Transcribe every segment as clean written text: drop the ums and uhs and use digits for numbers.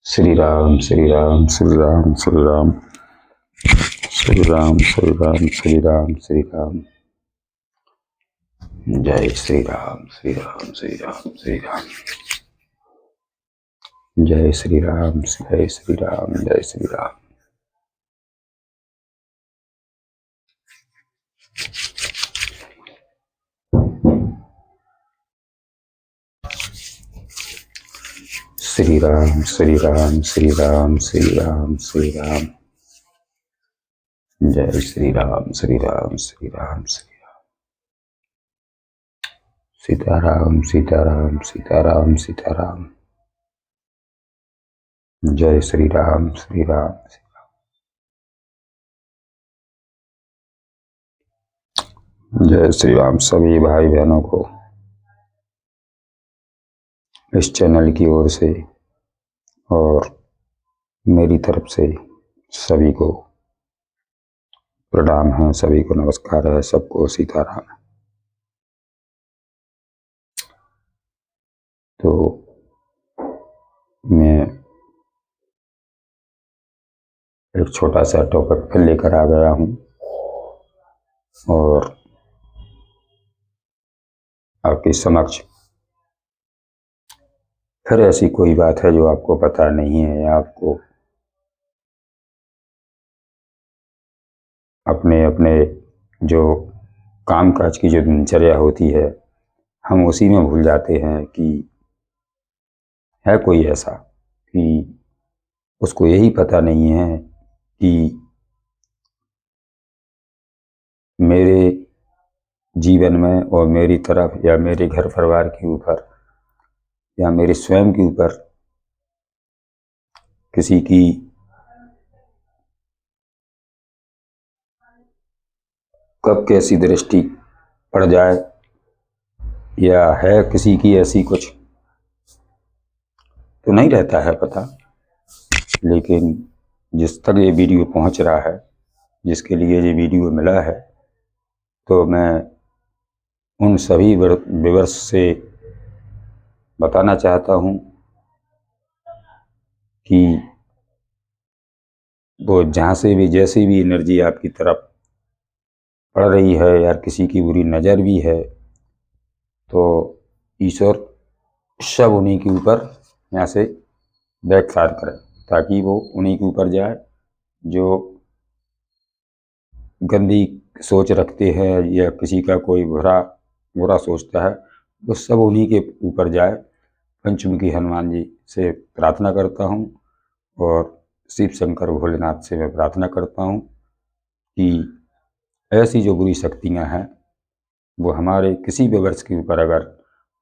श्री राम श्री राम श्री राम श्री राम श्री राम श्री राम श्री राम श्री राम। जय श्री राम श्री राम श्री राम श्री राम। जय श्री राम जय श्री राम जय श्री राम। श्री राम श्री राम श्री राम श्री राम श्री राम। जय श्री राम श्री राम श्री राम श्री राम। सीताराम सीताराम सीताराम सीताराम। जय श्री राम श्री राम श्री राम। जय श्री राम। सभी भाई बहनों को इस चैनल की ओर से और मेरी तरफ से सभी को प्रणाम है, सभी को नमस्कार है, सबको सीताराम। तो मैं एक छोटा सा टॉपिक फिर लेकर आ गया हूँ और आपके समक्ष फिर ऐसी कोई बात है जो आपको पता नहीं है या आपको अपने अपने जो कामकाज की जो दिनचर्या होती है, हम उसी में भूल जाते हैं कि है कोई ऐसा कि उसको यही पता नहीं है कि मेरे जीवन में और मेरी तरफ या मेरे घर परिवार के ऊपर या मेरे स्वयं के ऊपर किसी की कब कैसी दृष्टि पड़ जाए या है किसी की ऐसी कुछ तो नहीं रहता है पता। लेकिन जिस तक ये वीडियो पहुंच रहा है, जिसके लिए ये वीडियो मिला है, तो मैं उन सभी व्यूअर्स से बताना चाहता हूं कि वो जहाँ से भी जैसी भी एनर्जी आपकी तरफ पड़ रही है या किसी की बुरी नज़र भी है, तो ईश्वर सब उन्हीं के ऊपर यहाँ से बैकफायर करे ताकि वो उन्हीं के ऊपर जाए जो गंदी सोच रखते हैं या किसी का कोई बुरा सोचता है, वो सब उन्हीं के ऊपर जाए। पंचमुखी हनुमान जी से प्रार्थना करता हूँ और शिव शंकर भोलेनाथ से मैं प्रार्थना करता हूँ कि ऐसी जो बुरी शक्तियाँ हैं वो हमारे किसी भी वर्ष के ऊपर अगर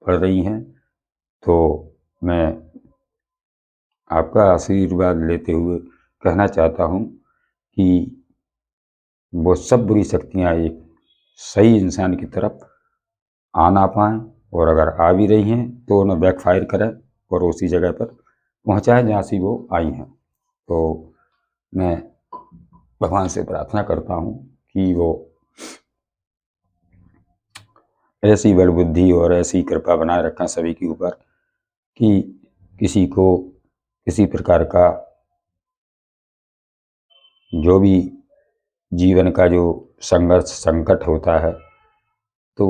पड़ रही हैं तो मैं आपका आशीर्वाद लेते हुए कहना चाहता हूँ कि वो सब बुरी शक्तियाँ एक सही इंसान की तरफ आ ना पाएँ, और अगर आ भी रही हैं तो उन्हें बैकफायर करें और उसी जगह पर पहुँचाएँ जहाँ से वो आई हैं। तो मैं भगवान से प्रार्थना करता हूँ कि वो ऐसी बल बुद्धि और ऐसी कृपा बनाए रखें सभी के ऊपर कि किसी को किसी प्रकार का जो भी जीवन का जो संघर्ष संकट होता है तो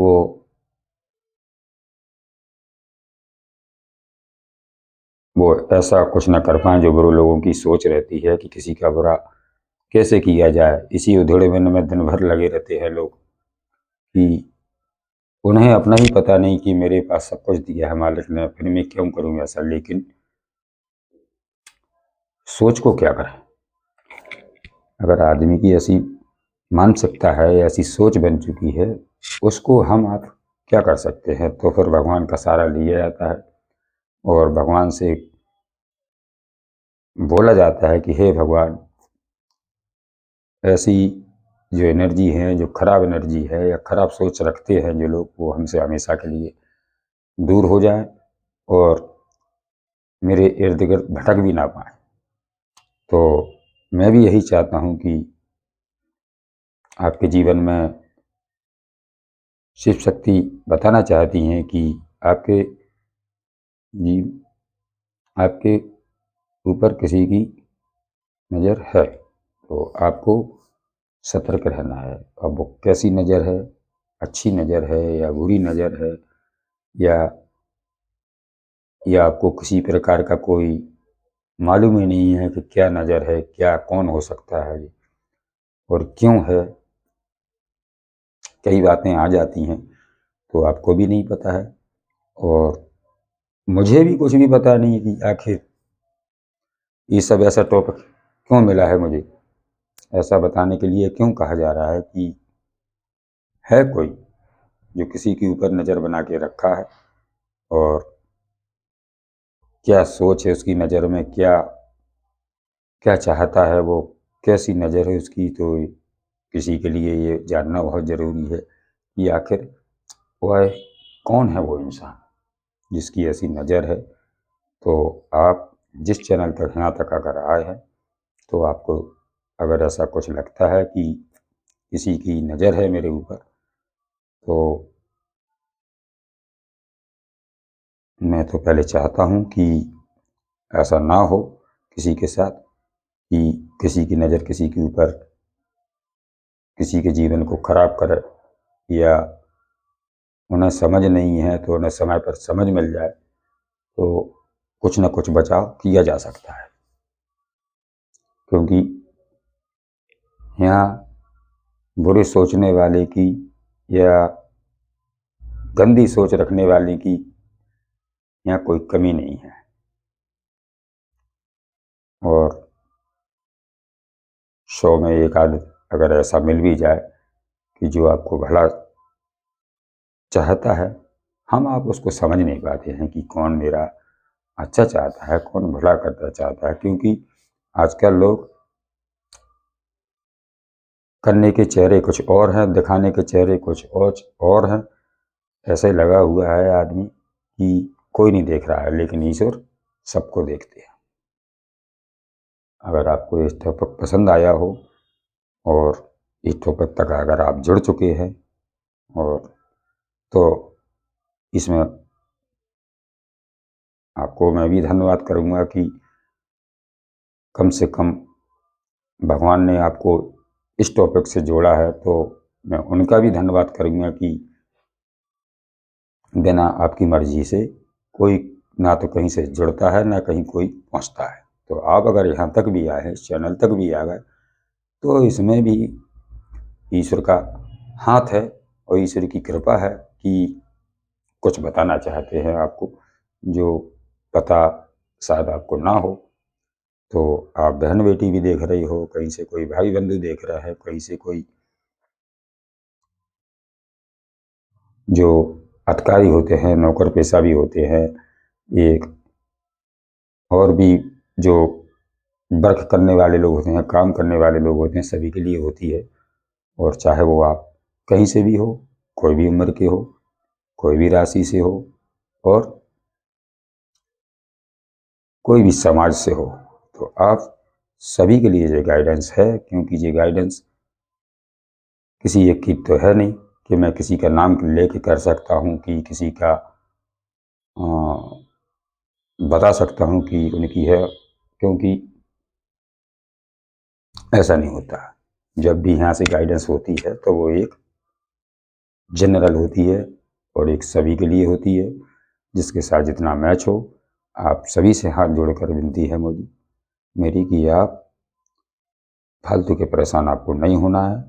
वो ऐसा कुछ न कर पाएँ जो बुरे लोगों की सोच रहती है कि किसी का बुरा कैसे किया जाए। इसी उधेड़बन में दिन भर लगे रहते हैं लोग कि उन्हें अपना ही पता नहीं कि मेरे पास सब कुछ दिया है मालिक ने, फिर मैं क्यों करूँ ऐसा। लेकिन सोच को क्या करें, अगर आदमी की ऐसी मानसिकता है, ऐसी सोच बन चुकी है, उसको हम आप क्या कर सकते हैं। तो फिर भगवान का सहारा लिया जाता है और भगवान से बोला जाता है कि हे भगवान, ऐसी जो एनर्जी है, जो खराब एनर्जी है या खराब सोच रखते हैं जो लोग, वो हमसे हमेशा के लिए दूर हो जाए और मेरे इर्द गिर्द भटक भी ना पाए। तो मैं भी यही चाहता हूँ कि आपके जीवन में शिव शक्ति बताना चाहती हैं कि आपके ऊपर किसी की नज़र है, तो आपको सतर्क रहना है। अब वो कैसी नज़र है, अच्छी नज़र है या बुरी नज़र है, या आपको किसी प्रकार का कोई मालूम ही नहीं है कि क्या नज़र है, क्या कौन हो सकता है ये और क्यों है। कई बातें आ जाती हैं तो आपको भी नहीं पता है और मुझे भी कुछ भी पता नहीं कि आखिर ये सब ऐसा टॉपिक क्यों मिला है मुझे, ऐसा बताने के लिए क्यों कहा जा रहा है कि है कोई जो किसी के ऊपर नज़र बना के रखा है और क्या सोच है उसकी नज़र में, क्या क्या चाहता है वो, कैसी नज़र है उसकी। तो किसी के लिए ये जानना बहुत ज़रूरी है कि आखिर वह कौन है वो इंसान जिसकी ऐसी नज़र है। तो आप जिस चैनल तक यहाँ तक अगर आए हैं तो आपको अगर ऐसा कुछ लगता है कि किसी की नज़र है मेरे ऊपर, तो मैं तो पहले चाहता हूँ कि ऐसा ना हो किसी के साथ कि किसी की नज़र किसी के ऊपर किसी के जीवन को खराब करे, या उन्हें समझ नहीं है तो उन्हें समय पर समझ मिल जाए तो कुछ न कुछ बचाव किया जा सकता है। क्योंकि यहाँ बुरे सोचने वाले की या गंदी सोच रखने वाले की यहाँ कोई कमी नहीं है। और 100 में एक आध अगर ऐसा मिल भी जाए कि जो आपको भला चाहता है, हम आप उसको समझ नहीं पाते हैं कि कौन मेरा अच्छा चाहता है, कौन भला करना चाहता है। क्योंकि आजकल लोग करने के चेहरे कुछ और हैं, दिखाने के चेहरे कुछ और हैं। ऐसे लगा हुआ है आदमी कि कोई नहीं देख रहा है, लेकिन ईश्वर सबको देखते हैं। अगर आपको इस टॉपिक पसंद आया हो और इस टॉपिक तक अगर आप जुड़ चुके हैं, और तो इसमें आपको मैं भी धन्यवाद करूँगा कि कम से कम भगवान ने आपको इस टॉपिक से जोड़ा है। तो मैं उनका भी धन्यवाद करूँगा कि बिना आपकी मर्जी से कोई ना तो कहीं से जुड़ता है ना कहीं कोई पहुँचता है। तो आप अगर यहाँ तक भी आए हैं, इस चैनल तक भी आ गए, तो इसमें भी ईश्वर का हाथ है और ईश्वर की कृपा है कि कुछ बताना चाहते हैं आपको, जो पता शायद आपको ना हो। तो आप बहन बेटी भी देख रही हो, कहीं से कोई भाई बंधु देख रहा है, कहीं से कोई जो अधिकारी होते हैं, नौकर पेशा भी होते हैं, एक और भी जो वर्क करने वाले लोग होते हैं, काम करने वाले लोग होते हैं, सभी के लिए होती है। और चाहे वो आप कहीं से भी हो, कोई भी उम्र के हो, कोई भी राशि से हो और कोई भी समाज से हो, तो आप सभी के लिए ये गाइडेंस है। क्योंकि ये गाइडेंस किसी एक की तो है नहीं कि मैं किसी का नाम लेके कर सकता हूँ कि किसी का बता सकता हूँ कि उनकी है, क्योंकि ऐसा नहीं होता। जब भी यहाँ से गाइडेंस होती है तो वो एक जनरल होती है और एक सभी के लिए होती है, जिसके साथ जितना मैच हो। आप सभी से हाथ जोड़कर विनती है मुझे मेरी कि आप फालतू के परेशान आपको नहीं होना है।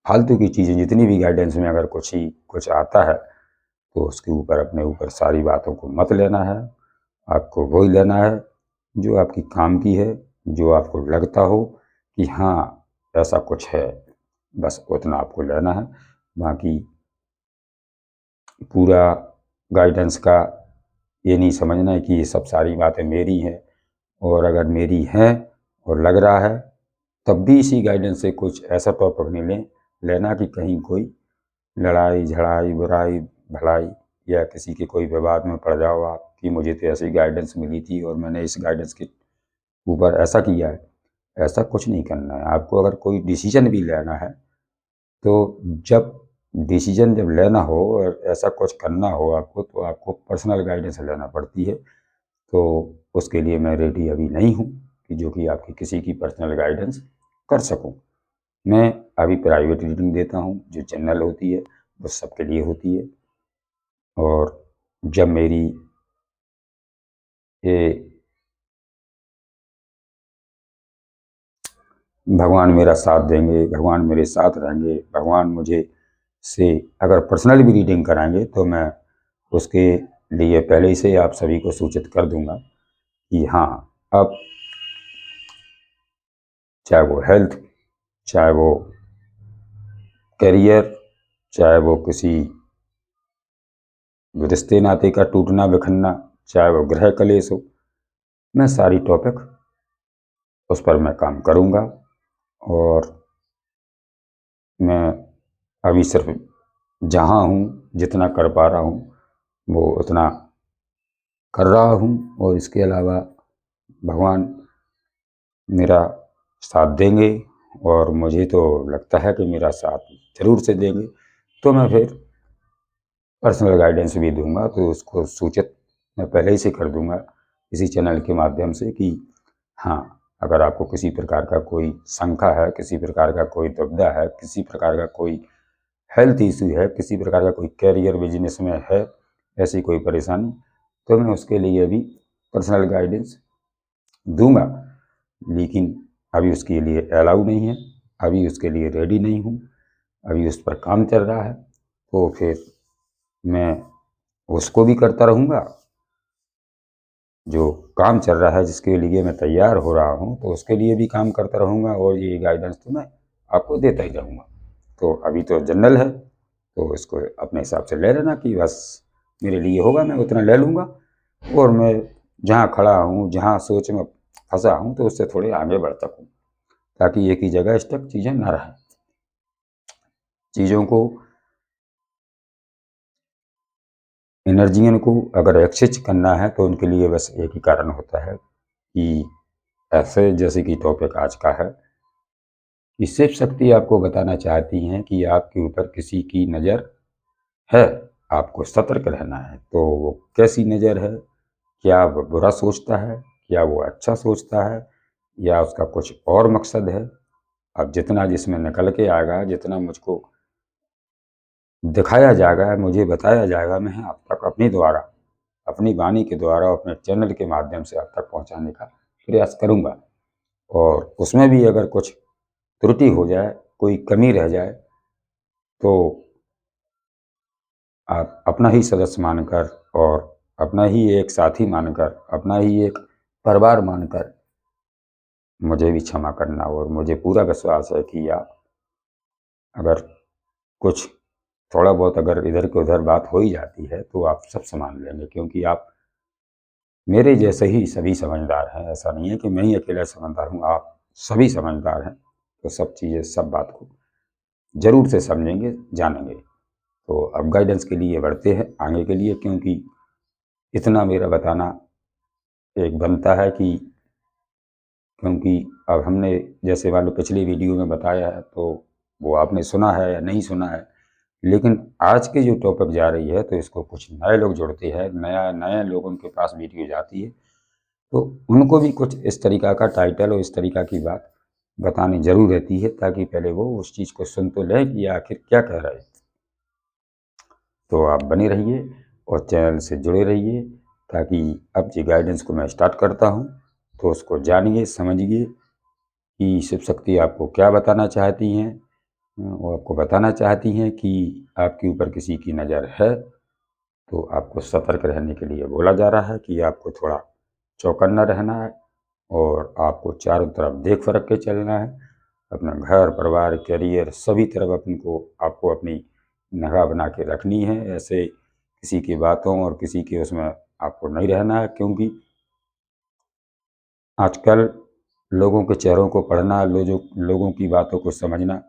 फालतू की चीज़ें जितनी भी गाइडेंस में अगर कुछ आता है तो उसके ऊपर अपने ऊपर सारी बातों को मत लेना है। आपको वही लेना है जो आपकी काम की है, जो आपको लगता हो कि हाँ ऐसा कुछ है, बस उतना आपको लेना है। बाकी पूरा गाइडेंस का ये नहीं समझना है कि ये सब सारी बातें मेरी हैं, और अगर मेरी हैं और लग रहा है तब भी इसी गाइडेंस से कुछ ऐसा टॉपिक नहीं लेना कि कहीं कोई लड़ाई झड़ाई बुराई भलाई या किसी के कोई विवाद में पड़ जाओ आप कि मुझे तो ऐसी गाइडेंस मिली थी और मैंने इस गाइडेंस के ऊपर ऐसा किया है। ऐसा कुछ नहीं करना है। आपको अगर कोई डिसीजन भी लेना है तो जब डिसीजन जब लेना हो और ऐसा कुछ करना हो आपको, तो आपको पर्सनल गाइडेंस लेना पड़ती है। तो उसके लिए मैं रेडी अभी नहीं हूँ कि जो कि आपकी किसी की पर्सनल गाइडेंस कर सकूँ। मैं अभी प्राइवेट रीडिंग देता हूँ, जो जनरल होती है वो सबके लिए होती है। और जब मेरी ये भगवान मेरा साथ देंगे, भगवान मेरे साथ रहेंगे, भगवान मुझे से अगर पर्सनल भी रीडिंग कराएंगे तो मैं उसके लिए पहले ही से आप सभी को सूचित कर दूंगा कि हाँ, अब चाहे वो हेल्थ, चाहे वो करियर, चाहे वो किसी रिश्ते नाते का टूटना बिखरना, चाहे वो ग्रह कलेश हो, मैं सारी टॉपिक उस पर मैं काम करूंगा। और मैं अभी सिर्फ जहाँ हूँ, जितना कर पा रहा हूँ वो उतना कर रहा हूँ, और इसके अलावा भगवान मेरा साथ देंगे, और मुझे तो लगता है कि मेरा साथ जरूर से देंगे। तो मैं फिर पर्सनल गाइडेंस भी दूंगा, तो उसको सूचित मैं पहले ही से कर दूंगा इसी चैनल के माध्यम से कि हाँ, अगर आपको किसी प्रकार का कोई शंका है, किसी प्रकार का कोई दुविधा है, किसी प्रकार का कोई हेल्थ इशू है, किसी प्रकार का कोई कैरियर बिजनेस में है, ऐसी कोई परेशानी, तो मैं उसके लिए भी पर्सनल गाइडेंस दूंगा। लेकिन अभी उसके लिए अलाउ नहीं है, अभी उसके लिए रेडी नहीं हूँ, अभी उस पर काम चल रहा है। तो फिर मैं उसको भी करता रहूँगा, जो काम चल रहा है जिसके लिए मैं तैयार हो रहा हूँ तो उसके लिए भी काम करता रहूँगा, और ये गाइडेंस तो मैं आपको देता ही रहूँगा। तो अभी तो जनरल है, तो इसको अपने हिसाब से ले लेना कि बस मेरे लिए होगा, मैं उतना ले लूँगा। और मैं जहाँ खड़ा हूँ, जहाँ सोच में फंसा हूँ, तो उससे थोड़े आगे बढ़ सकूँ, ताकि एक ही जगह स्टक चीज़ें ना रहें। चीज़ों को, एनर्जियों को अगर एक्सचेंज करना है तो उनके लिए बस एक ही कारण होता है कि ऐसे जैसे कि टॉपिक आज का है कि शिव शक्ति आपको बताना चाहती हैं कि आपके ऊपर किसी की नज़र है, आपको सतर्क रहना है। तो वो कैसी नज़र है, क्या वो बुरा सोचता है, क्या वो अच्छा सोचता है, या उसका कुछ और मकसद है। अब जितना जिसमें निकल के आएगा, जितना मुझको दिखाया जाएगा, मुझे बताया जाएगा, मैं आप तक अपने द्वारा, अपनी वाणी के द्वारा, अपने चैनल के माध्यम से आप तक पहुंचाने का प्रयास करूंगा। और उसमें भी अगर कुछ त्रुटि हो जाए, कोई कमी रह जाए, तो आप अपना ही सदस्य मानकर, और अपना ही एक साथी मानकर, अपना ही एक परिवार मानकर मुझे भी क्षमा करना। और मुझे पूरा विश्वास है कि आप अगर कुछ थोड़ा बहुत अगर इधर के उधर बात हो ही जाती है तो आप सब संभाल लेंगे, क्योंकि आप मेरे जैसे ही सभी समझदार हैं। ऐसा नहीं है कि मैं ही अकेला समझदार हूँ, आप सभी समझदार हैं। तो सब चीज़ें, सब बात को जरूर से समझेंगे, जानेंगे। तो अब गाइडेंस के लिए बढ़ते हैं आगे के लिए, क्योंकि इतना मेरा बताना एक बनता है कि, क्योंकि अब हमने जैसे मान लो पिछली वीडियो में बताया है, तो वो आपने सुना है या नहीं सुना है, लेकिन आज की जो टॉपिक जा रही है तो इसको कुछ नए लोग जुड़ते हैं, नया नए लोगों के पास वीडियो जाती है, तो उनको भी कुछ इस तरीक़ा का टाइटल और इस तरीक़ा की बात बतानी ज़रूर रहती है, ताकि पहले वो उस चीज़ को सुन तो लें कि आखिर क्या कह रहे हैं। तो आप बने रहिए और चैनल से जुड़े रहिए, ताकि अब जो गाइडेंस को मैं स्टार्ट करता हूँ तो उसको जानिए, समझिए कि शिव शक्ति आपको क्या बताना चाहती हैं। वो आपको बताना चाहती हैं कि आपके ऊपर किसी की नज़र है, तो आपको सतर्क रहने के लिए बोला जा रहा है कि आपको थोड़ा चौकन्ना रहना है, और आपको चारों तरफ देख परख के चलना है। अपना घर परिवार करियर सभी तरफ आपको अपनी निगाह बना के रखनी है। ऐसे किसी की बातों और किसी के उसमें आपको नहीं रहना है, क्योंकि आजकल लोगों के चेहरों को पढ़ना, लोगों की बातों को समझना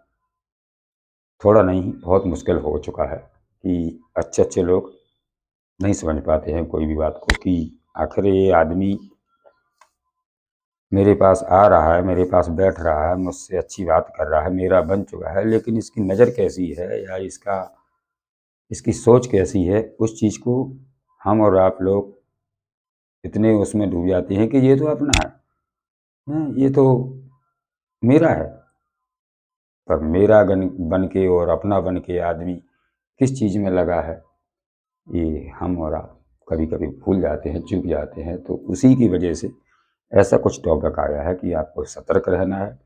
थोड़ा नहीं बहुत मुश्किल हो चुका है, कि अच्छे अच्छे लोग नहीं समझ पाते हैं कोई भी बात को, कि आखिर ये आदमी मेरे पास आ रहा है, मेरे पास बैठ रहा है, मुझसे अच्छी बात कर रहा है, मेरा बन चुका है, लेकिन इसकी नज़र कैसी है, या इसकी सोच कैसी है, उस चीज़ को हम और आप लोग इतने उसमें डूब जाते हैं कि ये तो अपना है, ये तो मेरा है। पर मेरा बन के और अपना बन के आदमी किस चीज़ में लगा है, ये हम और आप कभी कभी भूल जाते हैं, चूक जाते हैं। तो उसी की वजह से ऐसा कुछ टॉपिक आया है कि आपको सतर्क रहना है,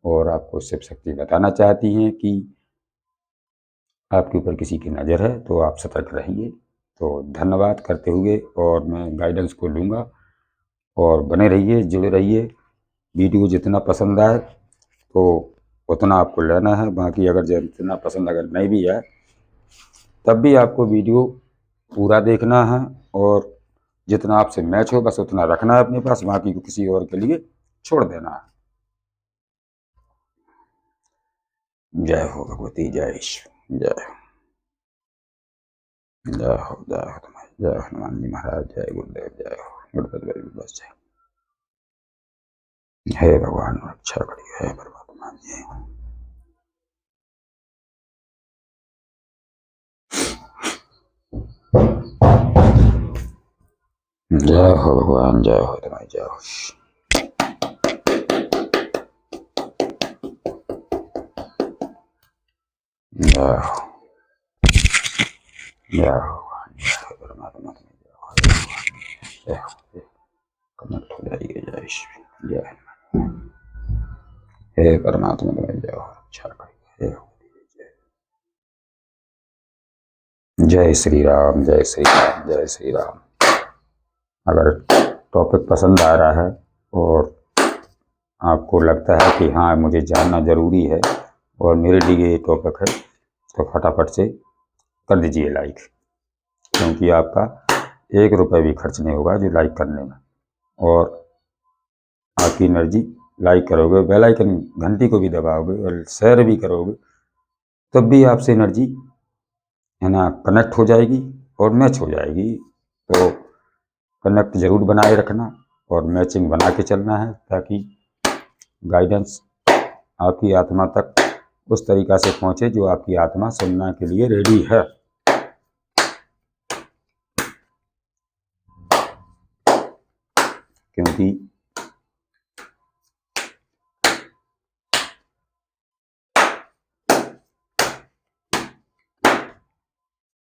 और आपको शिव शक्ति बताना चाहती हैं कि आपके ऊपर किसी की नज़र है तो आप सतर्क रहिए। तो धन्यवाद करते हुए, और मैं गाइडेंस को लूँगा, और बने रहिए, जुड़े रहिए। वीडियो जितना पसंद आए तो उतना आपको लेना है, बाकी अगर जितना पसंद अगर नहीं भी आए तब भी आपको वीडियो पूरा देखना है, और जितना आपसे मैच हो बस उतना रखना है अपने पास, बाकी को किसी और के लिए छोड़ देना है। जय हो भगवती, जय ईश्वर, जय हो तुम्हारी, जय हनुमान जी महाराज, जय गुरुदेव, जय हो गुरुदेव, बस जय। हे भगवान रक्षा करिए, हे परमात्मा जी। जय हो भगवान, जय हो तुम्हारी, जय हो। जय हो, जय हो भगवान, जय हो परमात्मा, जय हो। कनेक्ट हो जाइए, जय ईश्वर, जय हनुमान। हे परमात्मा तुम्हारी, जय हो, रक्षा करिए, जय श्री राम, जय श्री राम, जय श्री राम। अगर टॉपिक पसंद आ रहा है और आपको लगता है कि हाँ मुझे जानना ज़रूरी है और मेरे लिए ये टॉपिक है, तो फटाफट से कर दीजिए लाइक, क्योंकि आपका 1 रुपये भी खर्च नहीं होगा जो लाइक करने में, और आपकी एनर्जी लाइक करोगे, बेल आइकन घंटी को भी दबाओगे और शेयर भी करोगे, तब भी आपसे एनर्जी है ना कनेक्ट हो जाएगी और मैच हो जाएगी। तो कनेक्ट ज़रूर बनाए रखना और मैचिंग बना के चलना है, ताकि गाइडेंस आपकी आत्मा तक उस तरीक़ा से पहुँचे जो आपकी आत्मा सुनने के लिए रेडी है। क्योंकि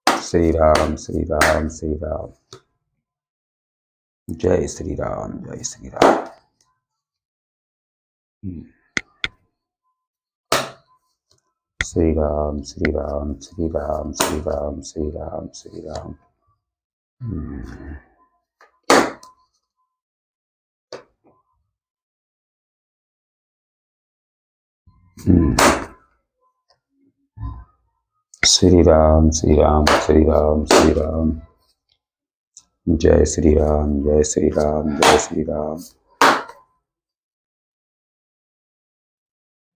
श्री राम, श्री राम, श्री राम, जय श्री राम, जय श्री राम। श्री राम, श्री राम, श्री राम, श्री राम, श्री राम, श्री राम। श्री राम, श्री राम, श्री राम, श्री राम, जय श्री राम, जय श्री राम, जय श्री राम,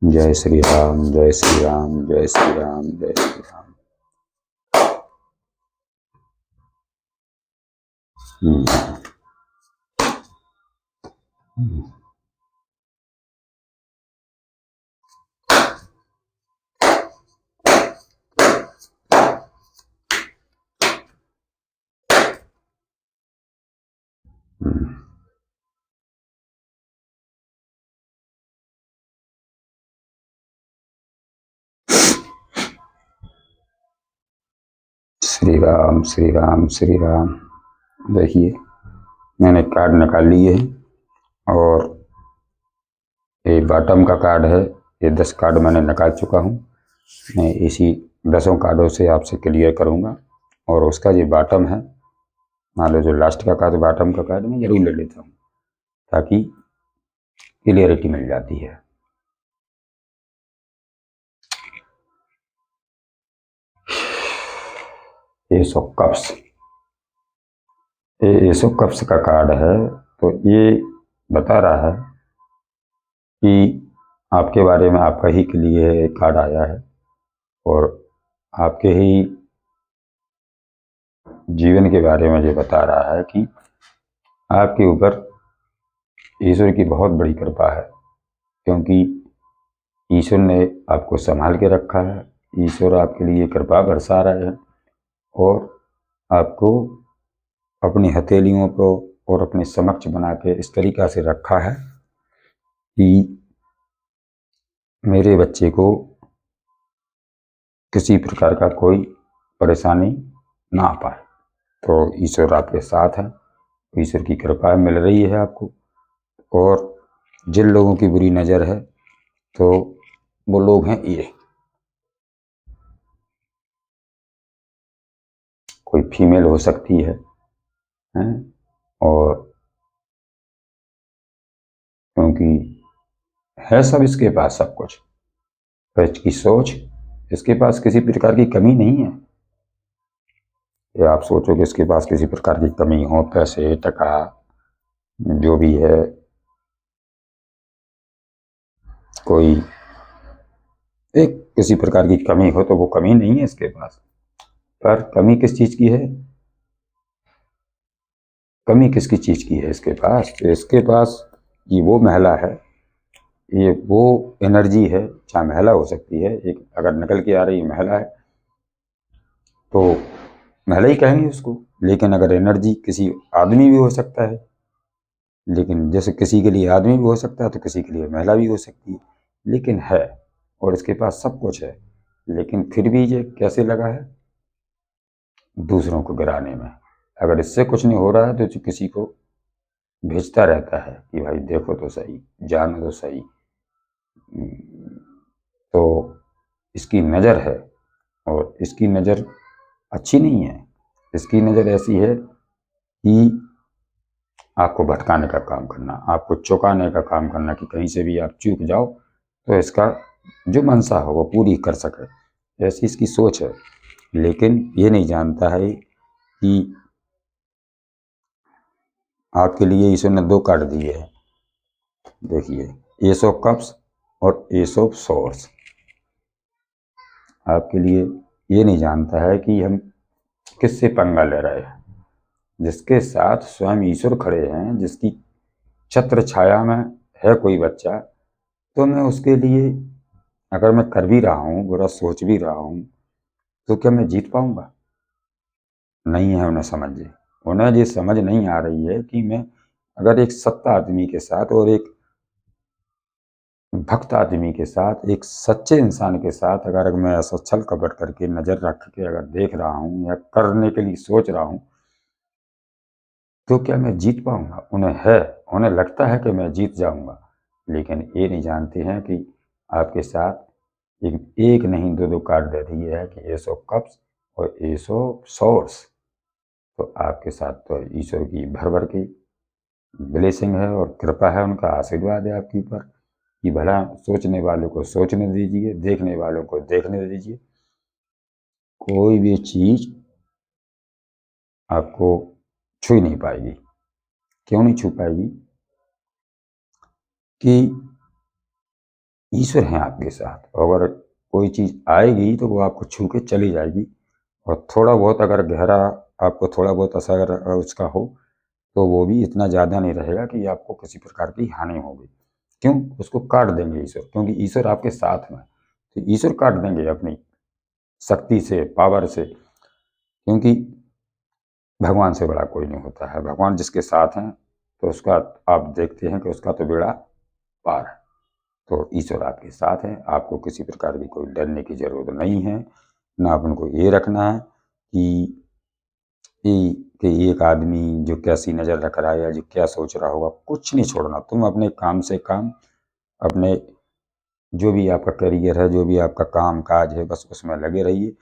जय श्री राम, जय श्री राम, जय श्री राम, जय श्री राम। श्री राम, श्री राम, श्री राम। देखिए मैंने कार्ड निकाल लिए हैं और ये बॉटम का कार्ड है, ये 10 कार्ड मैंने निकाल चुका हूँ। मैं इसी 10 कार्डों से आपसे क्लियर करूँगा, और उसका ये बॉटम है, मान लो जो लास्ट का कार्ड बॉटम का कार्ड मैं जरूर ले लेता हूँ, ताकि क्लियरिटी मिल जाती है। एस ऑफ कप्स, ये एस ऑफ कप्स का कार्ड है, तो ये बता रहा है कि आपके बारे में, आपका ही के लिए कार्ड आया है, और आपके ही जीवन के बारे में ये बता रहा है कि आपके ऊपर ईश्वर की बहुत बड़ी कृपा है, क्योंकि ईश्वर ने आपको संभाल के रखा है। ईश्वर आपके लिए कृपा बरसा रहे हैं और आपको अपनी हथेलियों को और अपने समक्ष बना के इस तरीक़ा से रखा है कि मेरे बच्चे को किसी प्रकार का कोई परेशानी ना आ पाए। तो ईश्वर आपके साथ है, ईश्वर की कृपा मिल रही है आपको। और जिन लोगों की बुरी नज़र है तो वो लोग हैं ये, कोई फीमेल हो सकती हैं, और क्योंकि है सब इसके पास सब कुछ, तो इसकी सोच, इसके पास किसी प्रकार की कमी नहीं है। या आप सोचो कि इसके पास किसी प्रकार की कमी हो, पैसे टका जो भी है, कोई एक किसी प्रकार की कमी हो, तो वो कमी नहीं है इसके पास। पर कमी किस चीज़ की है, कमी किसकी चीज़ की है इसके पास? तो इसके पास ये वो महिला है, ये वो एनर्जी है, चाहे महिला हो सकती है, एक अगर निकल के आ रही महिला है तो महिला ही कहेंगे उसको, लेकिन अगर एनर्जी किसी आदमी भी हो सकता है, लेकिन जैसे किसी के लिए आदमी भी हो सकता है तो किसी के लिए महिला भी हो सकती है, लेकिन है, और इसके पास सब कुछ है, लेकिन फिर भी ये कैसे लगा है? दूसरों को गिराने में। अगर इससे कुछ नहीं हो रहा है तो किसी को भेजता रहता है कि भाई देखो तो सही, जानो तो सही। तो इसकी नज़र है, और इसकी नज़र अच्छी नहीं है। इसकी नज़र ऐसी है कि आपको भटकाने का काम करना, आपको चौंकाने का काम करना, कि कहीं से भी आप चूक जाओ तो इसका जो मंशा हो वो पूरी कर सके, ऐसी इसकी सोच है। लेकिन ये नहीं जानता है कि आपके लिए ईश्वर ने 2 कार्ड दिए हैं। देखिए, एस ऑफ कप्स और एस ऑफ सोर्स। आपके लिए ये नहीं जानता है कि हम किससे पंगा ले रहे हैं। जिसके साथ स्वयं ईश्वर खड़े हैं, जिसकी छत्र छाया में है कोई बच्चा, तो मैं उसके लिए अगर मैं कर भी रहा हूँ, बुरा सोच भी रहा हूँ, तो क्या मैं जीत पाऊंगा? नहीं है उन्हें समझ। उन्हें ये समझ नहीं आ रही है कि मैं अगर एक सत्ता आदमी के साथ और एक भक्त आदमी के साथ, एक सच्चे इंसान के साथ अगर मैं ऐसा छल कपट करके नज़र रख के अगर देख रहा हूँ या करने के लिए सोच रहा हूँ, तो क्या मैं जीत पाऊंगा? उन्हें लगता है कि मैं जीत जाऊंगा, लेकिन ये नहीं जानते हैं कि आपके साथ एक नहीं 2 कार्ड दे दिए है कि एस ऑफ कप्स और एस ऑफ सोर्स। तो आपके साथ तो ईश्वर की भर भर की ब्लेसिंग है और कृपा है, उनका आशीर्वाद है आपके ऊपर कि भला सोचने वालों को सोचने दीजिए, देखने वालों को देखने दीजिए। कोई भी चीज़ आपको छू ही नहीं पाएगी। क्यों नहीं छू पाएगी? कि ईश्वर हैं आपके साथ। अगर कोई चीज़ आएगी तो वो आपको छू के चली जाएगी, और थोड़ा बहुत अगर गहरा आपको थोड़ा बहुत असर उसका हो तो वो भी इतना ज़्यादा नहीं रहेगा कि आपको किसी प्रकार की हानि होगी। क्यों? उसको काट देंगे ईश्वर, क्योंकि ईश्वर आपके साथ में। तो ईश्वर काट देंगे अपनी शक्ति से, पावर से, क्योंकि भगवान से बड़ा कोई नहीं होता है। भगवान जिसके साथ हैं तो उसका आप देखते हैं कि उसका तो बेड़ा पार है। तो ईश्वर आपके साथ है, आपको किसी प्रकार की कोई डरने की जरूरत नहीं है। ना अपन को ये रखना है कि एक आदमी जो कैसी नज़र रख रहा है या जो क्या सोच रहा होगा, कुछ नहीं छोड़ना। तुम अपने काम से काम, अपने जो भी आपका करियर है, जो भी आपका काम काज है, बस उसमें लगे रहिए।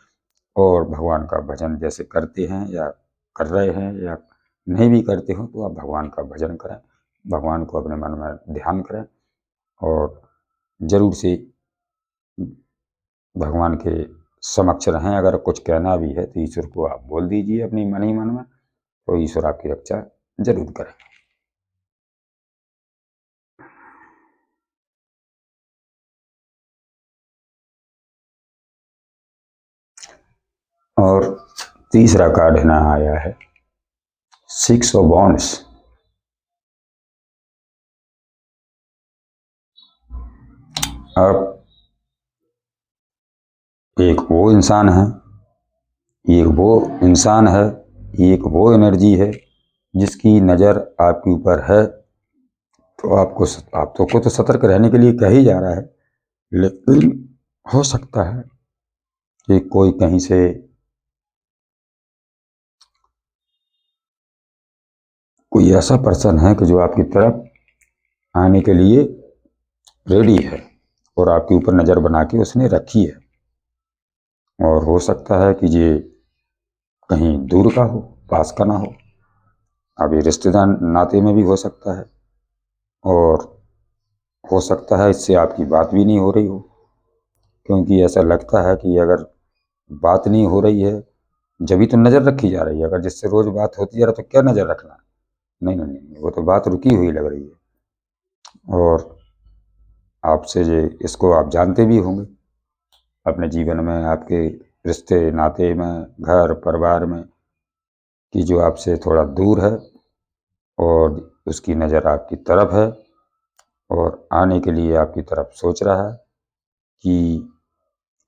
और भगवान का भजन जैसे करते हैं या कर रहे हैं या नहीं भी करते हो, तो आप भगवान का भजन करें, भगवान को अपने मन में ध्यान करें, और जरूर से भगवान के समक्ष रहें। अगर कुछ कहना भी है तो ईश्वर को आप बोल दीजिए अपनी मन ही मन में, तो ईश्वर आपकी रक्षा जरूर करें। और तीसरा कार्ड ना आया है 6 ऑफ वॉन्ड्स। अब एक वो इंसान है, एक वो इंसान है, एक वो एनर्जी है जिसकी नज़र आपके ऊपर है, तो आपको तो सतर्क रहने के लिए कह ही जा रहा है, लेकिन हो सकता है कि कोई कहीं से कोई ऐसा पर्सन है कि जो आपकी तरफ आने के लिए रेडी है और आपके ऊपर नज़र बना के उसने रखी है। और हो सकता है कि ये कहीं दूर का हो, पास का ना हो। अभी रिश्तेदार नाते में भी हो सकता है, और हो सकता है इससे आपकी बात भी नहीं हो रही हो, क्योंकि ऐसा लगता है कि अगर बात नहीं हो रही है जब भी तो नज़र रखी जा रही है। अगर जिससे रोज बात होती जा रहा तो क्या नज़र रखना। नहीं नहीं नहीं, वो तो बात रुकी हुई लग रही है। और आपसे ये इसको आप जानते भी होंगे अपने जीवन में, आपके रिश्ते नाते में, घर परिवार में, कि जो आपसे थोड़ा दूर है और उसकी नज़र आपकी तरफ है और आने के लिए आपकी तरफ सोच रहा है, कि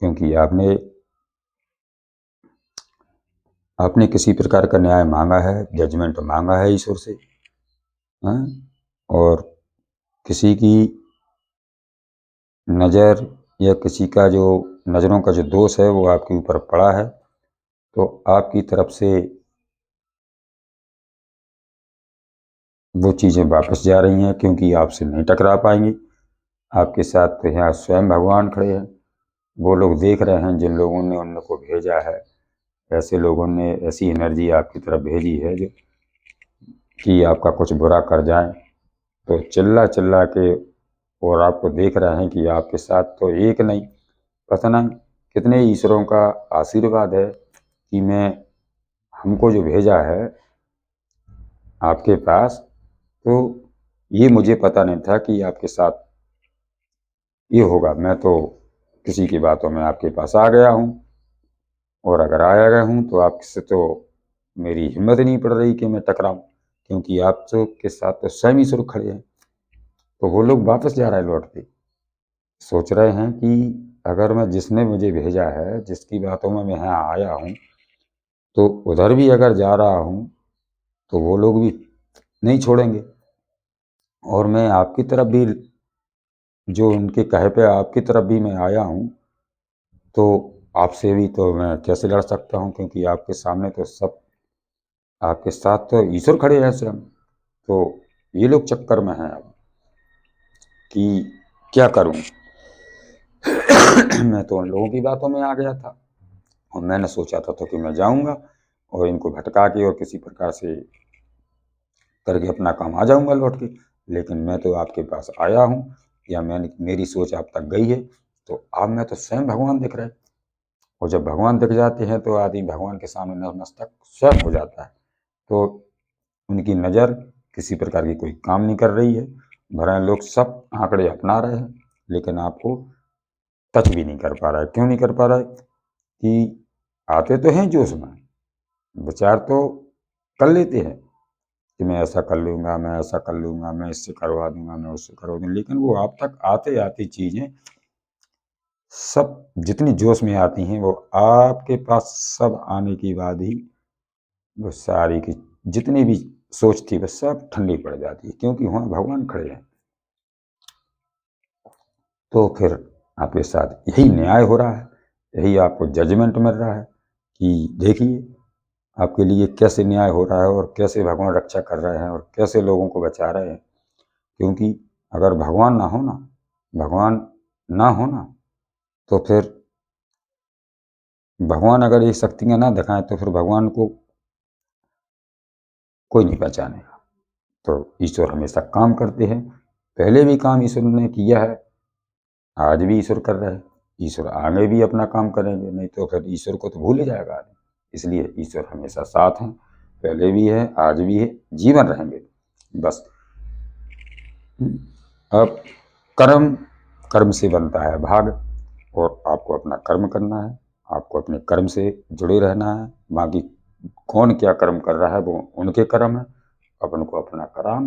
क्योंकि आपने किसी प्रकार का न्याय मांगा है, जजमेंट मांगा है ईश्वर से, हाँ? और किसी की नज़र या किसी का जो नज़रों का जो दोष है वो आपके ऊपर पड़ा है, तो आपकी तरफ से वो चीज़ें वापस जा रही हैं, क्योंकि आपसे नहीं टकरा पाएंगी। आपके साथ तो यहाँ स्वयं भगवान खड़े हैं। वो लोग देख रहे हैं जिन लोगों ने उनको भेजा है, ऐसे लोगों ने ऐसी एनर्जी आपकी तरफ भेजी है जो कि आपका कुछ बुरा कर जाए तो चिल्ला चिल्ला के, और आपको देख रहे हैं कि आपके साथ तो एक नहीं, पता नहीं कितने ईश्वरों का आशीर्वाद है कि मैं हमको जो भेजा है आपके पास, तो ये मुझे पता नहीं था कि आपके साथ ये होगा। मैं तो किसी की बातों में आपके पास आ गया हूँ, और अगर आया गया हूँ तो आपसे तो मेरी हिम्मत नहीं पड़ रही कि मैं टकराऊँ, क्योंकि आप तो के साथ तो स्वयं ईश्वर खड़े हैं। तो वो लोग वापस जा रहे हैं लौट के, सोच रहे हैं कि अगर मैं जिसने मुझे भेजा है, जिसकी बातों में मैं यहाँ आया हूँ, तो उधर भी अगर जा रहा हूँ तो वो लोग भी नहीं छोड़ेंगे, और मैं आपकी तरफ भी, जो उनके कहे पे आपकी तरफ भी मैं आया हूँ, तो आपसे भी तो मैं कैसे लड़ सकता हूँ, क्योंकि आपके सामने तो सब, आपके साथ तो ईश्वर खड़े हैं स्वयं। तो ये लोग चक्कर में हैं अब कि क्या करूं। मैं तो उन लोगों की बातों में आ गया था, और मैंने सोचा था तो कि मैं जाऊंगा और इनको भटका के और किसी प्रकार से करके अपना काम आ जाऊंगा लौट के, लेकिन मैं तो आपके पास आया हूँ, या मेरी सोच आप तक गई है, तो आप में तो स्वयं भगवान दिख रहे हैं। और जब भगवान दिख जाते हैं तो आदमी भगवान के सामने नतमस्तक स्वयं हो जाता है। तो उनकी नज़र किसी प्रकार की कोई काम नहीं कर रही है, भरा लोग सब आंकड़े अपना रहे हैं, लेकिन आपको टच भी नहीं कर पा रहा है। क्यों नहीं कर पा रहा है? कि आते तो हैं जोश में, विचार तो कर लेते हैं कि मैं ऐसा कर लूँगा, मैं ऐसा कर लूँगा, मैं इससे करवा दूंगा, मैं उससे करवा दूंगा, लेकिन वो आप तक आते आती चीज़ें सब जितनी जोश में आती हैं, वो आपके पास सब आने के बाद ही वो सारी की जितनी भी सोच थी वो सब ठंडी पड़ जाती है, क्योंकि वहाँ भगवान खड़े हैं। तो फिर आपके साथ यही न्याय हो रहा है, यही आपको जजमेंट मिल रहा है कि देखिए आपके लिए कैसे न्याय हो रहा है, और कैसे भगवान रक्षा कर रहे हैं, और कैसे लोगों को बचा रहे हैं। क्योंकि अगर भगवान ना हो ना, भगवान ना हो ना, तो फिर भगवान अगर ये शक्तियाँ ना दिखाएं तो फिर भगवान को कोई नहीं पहचानेगा। तो ईश्वर हमेशा काम करते हैं, पहले भी काम ईश्वर ने किया है, आज भी ईश्वर कर रहे हैं, ईश्वर आगे भी अपना काम करेंगे, नहीं तो फिर ईश्वर को तो भूल ही जाएगा आदमी। इसलिए ईश्वर हमेशा साथ हैं, पहले भी है, आज भी है, जीवन रहेंगे। बस अब कर्म, कर्म से बनता है भाग, और आपको अपना कर्म करना है, आपको अपने कर्म से जुड़े रहना है। बाकी कौन क्या कर्म कर रहा है वो उनके कर्म है, अपन को अपना कर्म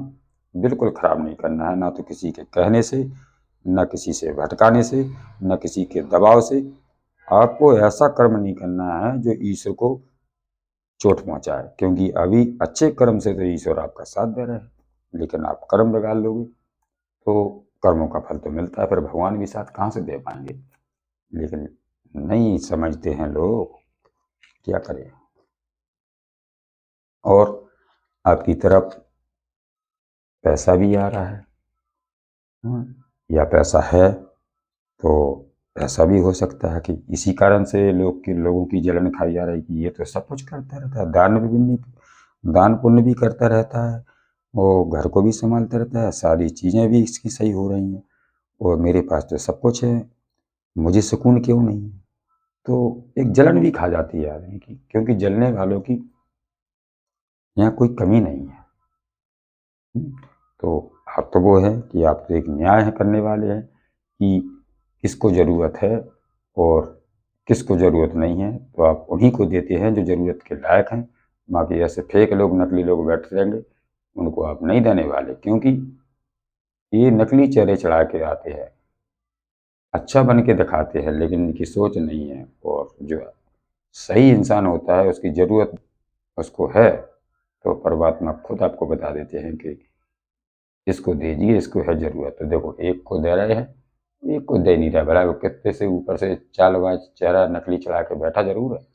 बिल्कुल खराब नहीं करना है, ना तो किसी के कहने से, न किसी से भटकाने से, न किसी के दबाव से। आपको ऐसा कर्म नहीं करना है जो ईश्वर को चोट पहुंचाए, क्योंकि अभी अच्छे कर्म से तो ईश्वर आपका साथ दे रहे हैं, लेकिन आप कर्म बिगाड़ लोगे तो कर्मों का फल तो मिलता है, फिर भगवान भी साथ कहाँ से दे पाएंगे। लेकिन नहीं समझते हैं लोग, क्या करें। और आपकी तरफ पैसा भी आ रहा है, या पैसा है तो ऐसा भी हो सकता है कि इसी कारण से लोगों की जलन खाई जा रही है कि ये तो सब कुछ करता रहता है, दान पुण्य भी करता रहता है, वो घर को भी संभालता रहता है, सारी चीज़ें भी इसकी सही हो रही हैं, और मेरे पास तो सब कुछ है, मुझे सुकून क्यों नहीं है। तो एक जलन भी खा जाती है आदमी की, क्योंकि जलने वालों की यहाँ कोई कमी नहीं है। तो आप तो वो है कि आप तो एक न्याय करने वाले हैं कि किसको ज़रूरत है और किसको ज़रूरत नहीं है, तो आप उन्हीं को देते हैं जो ज़रूरत के लायक हैं। बाकी ऐसे फेक लोग, नकली लोग बैठे रहेंगे, उनको आप नहीं देने वाले, क्योंकि ये नकली चेहरे चढ़ा के आते हैं, अच्छा बन के दिखाते हैं, लेकिन इनकी सोच नहीं है। और जो सही इंसान होता है, उसकी ज़रूरत उसको है, तो परमात्मा खुद आपको बता देते हैं कि इसको दीजिए, इसको है ज़रूरत। तो देखो, एक को दे रहे हैं, एक को दे नहीं रहा, भला वो कितने से ऊपर से चालबाज चेहरा नकली चढ़ा के बैठा जरूर है,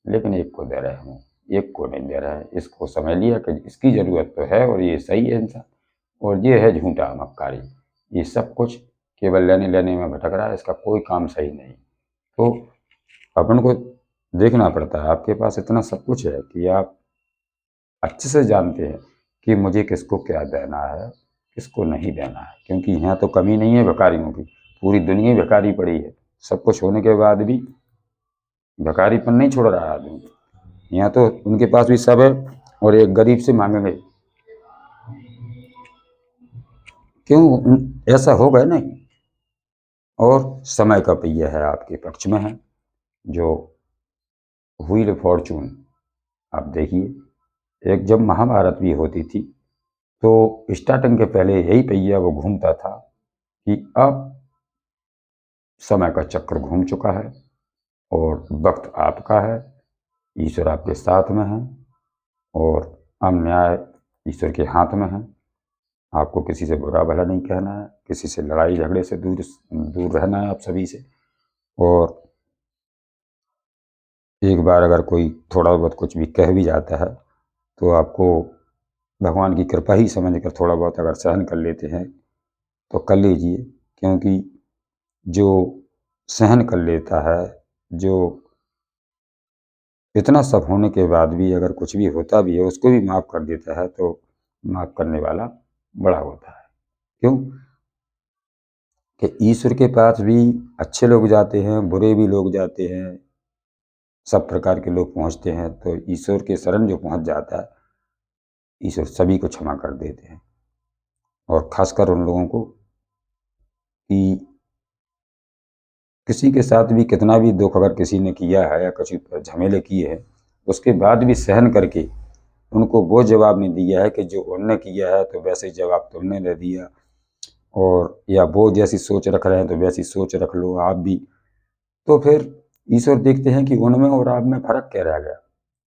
लेकिन एक को दे रहे हैं, एक को नहीं दे रहा है। इसको समझ लिया कि इसकी ज़रूरत तो है और ये सही है इंसान, और ये है झूठा मक्कारी, ये सब कुछ केवल लेने लेने में भटक रहा है, इसका कोई काम सही नहीं। तो अपन को देखना पड़ता है, आपके पास इतना सब कुछ है कि आप अच्छे से जानते हैं कि मुझे किसको क्या देना है, किसको नहीं देना है, क्योंकि यहाँ तो कमी नहीं है भिखारियों की, पूरी दुनिया भिखारी पड़ी है। सब कुछ होने के बाद भी भिखारीपन नहीं छोड़ रहा आदमी, यहाँ तो उनके पास भी सब है और एक गरीब से मांगेंगे, क्यों? ऐसा होगा नहीं। और समय का पहिया है आपके पक्ष में है, जो व्हील फॉर्चून, आप देखिए, एक जब महाभारत भी होती थी तो स्टार्टिंग के पहले यही पहिया वो घूमता था कि अब समय का चक्र घूम चुका है और वक्त आपका है, ईश्वर आपके साथ में है, और अब न्याय ईश्वर के हाथ में है। आपको किसी से बुरा भला नहीं कहना है, किसी से लड़ाई झगड़े से दूर दूर रहना है आप सभी से। और एक बार अगर कोई थोड़ा बहुत कुछ भी कह भी जाता है तो आपको भगवान की कृपा ही समझ कर थोड़ा बहुत अगर सहन कर लेते हैं तो कर लीजिए, क्योंकि जो सहन कर लेता है, जो इतना सब होने के बाद भी अगर कुछ भी होता भी है उसको भी माफ़ कर देता है, तो माफ़ करने वाला बड़ा होता है। क्यों? कि ईश्वर के पास भी अच्छे लोग जाते हैं, बुरे भी लोग जाते हैं, सब प्रकार के लोग पहुंचते हैं, तो ईश्वर के शरण जो पहुंच जाता है, ईश्वर सभी को क्षमा कर देते हैं। और खासकर उन लोगों को कि किसी के साथ भी कितना भी दुख अगर किसी ने किया है या किसी पर झमेले किए हैं, उसके बाद भी सहन करके उनको वो जवाब नहीं दिया है कि जो उनने किया है तो वैसे जवाब तुमने दे दिया, और या वो जैसी सोच रख रहे हैं तो वैसी सोच रख लो आप भी। तो फिर ईश्वर देखते हैं कि उनमें और आप में फर्क क्या रह गया।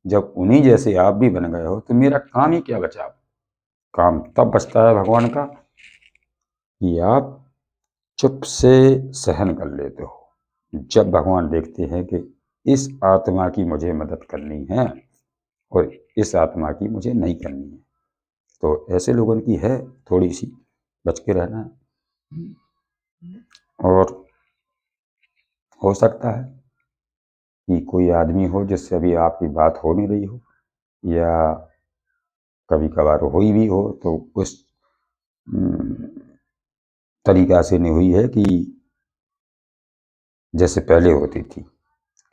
जब उन्हीं जैसे आप भी बन गए हो तो मेरा काम ही क्या बचा। काम तब बचता है भगवान का कि आप चुप से सहन कर लेते हो। जब भगवान देखते हैं कि इस आत्मा की मुझे मदद करनी है और इस आत्मा की मुझे नहीं करनी है, तो ऐसे लोगों की है थोड़ी सी बच के रहना है। और हो सकता है कि कोई आदमी हो जिससे अभी आपकी बात हो नहीं रही हो, या कभी कभार हुई भी हो तो उस तरीका से नहीं हुई है कि जैसे पहले होती थी।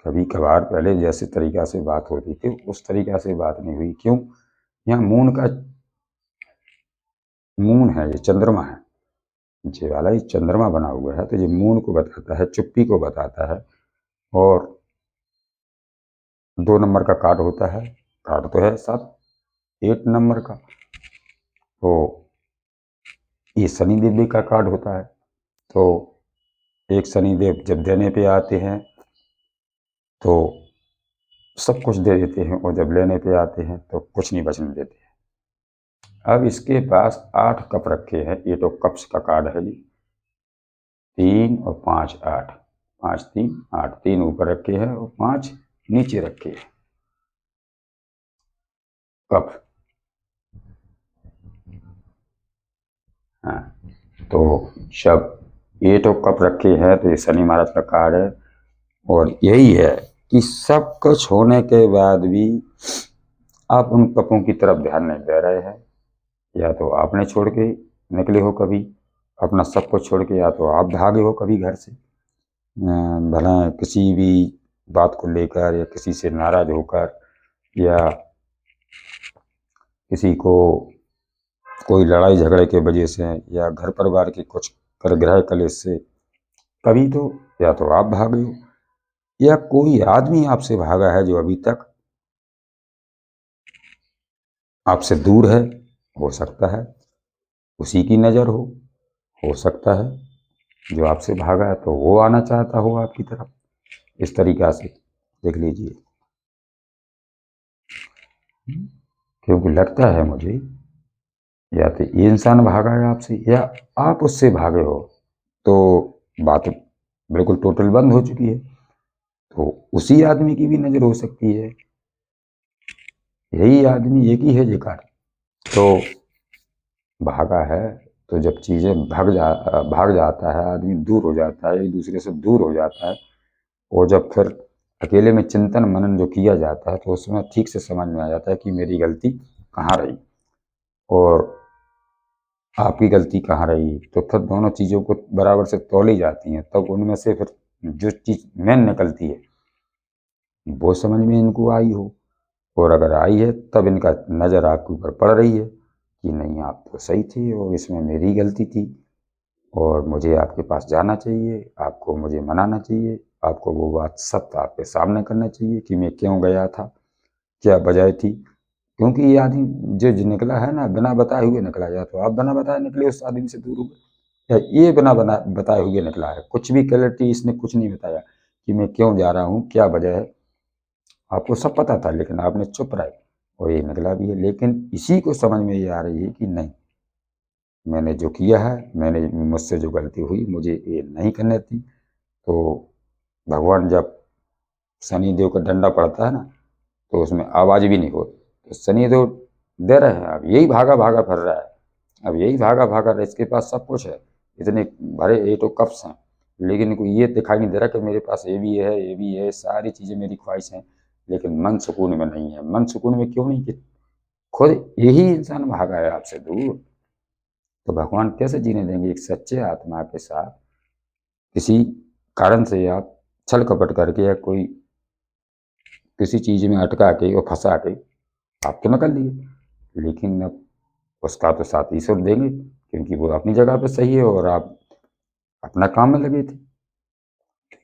कभी कभार पहले जैसे तरीका से बात होती थी उस तरीका से बात नहीं हुई। क्यों? यहाँ मून है, ये चंद्रमा है, ये वाला ये चंद्रमा बना हुआ है, तो ये मून को बताता है, चुप्पी को बताता है। और 2 नंबर का कार्ड होता है, कार्ड तो है 7, 8 नंबर का, तो ये शनि देव का कार्ड होता है। तो एक शनि देव जब देने पे आते हैं तो सब कुछ दे देते हैं और जब लेने पे आते हैं तो कुछ नहीं बचने देते हैं। अब इसके पास 8 कप रखे हैं, ये तो कप्स का कार्ड है जी। 3 और 5 8, 5 3 8, 3 ऊपर रखे हैं और 5 नीचे रखे हैं कप। हाँ, तो सब ये तो कप रखे हैं, तो ये शनि महाराज का कार्ड है। और यही है कि सब कुछ होने के बाद भी आप उन कपों की तरफ ध्यान नहीं दे रहे हैं। या तो आपने छोड़ के निकले हो कभी अपना सब कुछ छोड़ के, या तो आप भागे हो कभी घर से, भला किसी भी बात को लेकर या किसी से नाराज होकर, या किसी को कोई लड़ाई झगड़े के वजह से, या घर परिवार के कुछ कर गृह कलेश से कभी तो, या तो आप भागे हो या कोई आदमी आपसे भागा है जो अभी तक आपसे दूर है। हो सकता है उसी की नज़र हो सकता है जो आपसे भागा है तो वो आना चाहता हो आपकी तरफ। इस तरीक़ा से देख लीजिए, क्योंकि लगता है मुझे या तो ये इंसान भागा है आपसे या आप उससे भागे हो, तो बात बिल्कुल टोटल बंद हो चुकी है। तो उसी आदमी की भी नज़र हो सकती है, यही आदमी एक ही है जेकार तो भागा है। तो जब चीज़ें भाग जाता है आदमी, दूर हो जाता है, एक दूसरे से दूर हो जाता है, और जब फिर अकेले में चिंतन मनन जो किया जाता है तो उसमें ठीक से समझ में आ जाता है कि मेरी गलती कहाँ रही और आपकी गलती कहाँ रही। तो फिर दोनों चीज़ों को बराबर से तौली जाती हैं, तब उनमें से फिर जो चीज़ मेन निकलती है वो समझ में इनको आई हो। और अगर आई है तब इनका नज़र आपके ऊपर पड़ रही है कि नहीं आप तो सही थे और इसमें मेरी गलती थी और मुझे आपके पास जाना चाहिए, आपको मुझे मनाना चाहिए, आपको वो बात सब आपके सामने करना चाहिए कि मैं क्यों गया था, क्या वजह थी। क्योंकि ये आदमी जो निकला है ना बिना बताए हुए निकला, या तो आप बिना बताए निकले उस आदमी से दूर हो गए, या ये बिना बताए हुए निकला है, कुछ भी क्लैरिटी इसने कुछ नहीं बताया कि मैं क्यों जा रहा हूँ, क्या वजह है। आपको सब पता था लेकिन आपने चुप रहे और ये निकला भी है। लेकिन इसी को समझ में ये आ रही है कि नहीं, मैंने जो किया है, मैंने मुझसे जो गलती हुई मुझे ये नहीं करनी थी। तो भगवान जब शनि देव का डंडा पड़ता है ना तो उसमें आवाज़ भी नहीं होती, तो शनि देव दे रहे हैं, अब यही भागा भागा फिर रहा है, अब यही भागा भागा इसके पास सब कुछ है, इतने भरे 8 कप्स हैं, लेकिन इनको ये दिखाई नहीं दे रहा कि मेरे पास ये भी है, ये भी है, सारी चीज़ें मेरी ख्वाहिश हैं, लेकिन मन सुकून में नहीं है। मन सुकून में क्यों नहीं कि खुद यही इंसान भागा है आपसे दूर, तो भगवान कैसे जीने देंगे एक सच्चे आत्मा के साथ। किसी कारण से आप छल कपट करके या कोई किसी चीज़ में अटका के और फंसा के आप तो निकल लिए, लेकिन अब उसका तो साथ ईश्वर देंगे क्योंकि वो अपनी जगह पे सही है और आप अपना काम में लगे थे।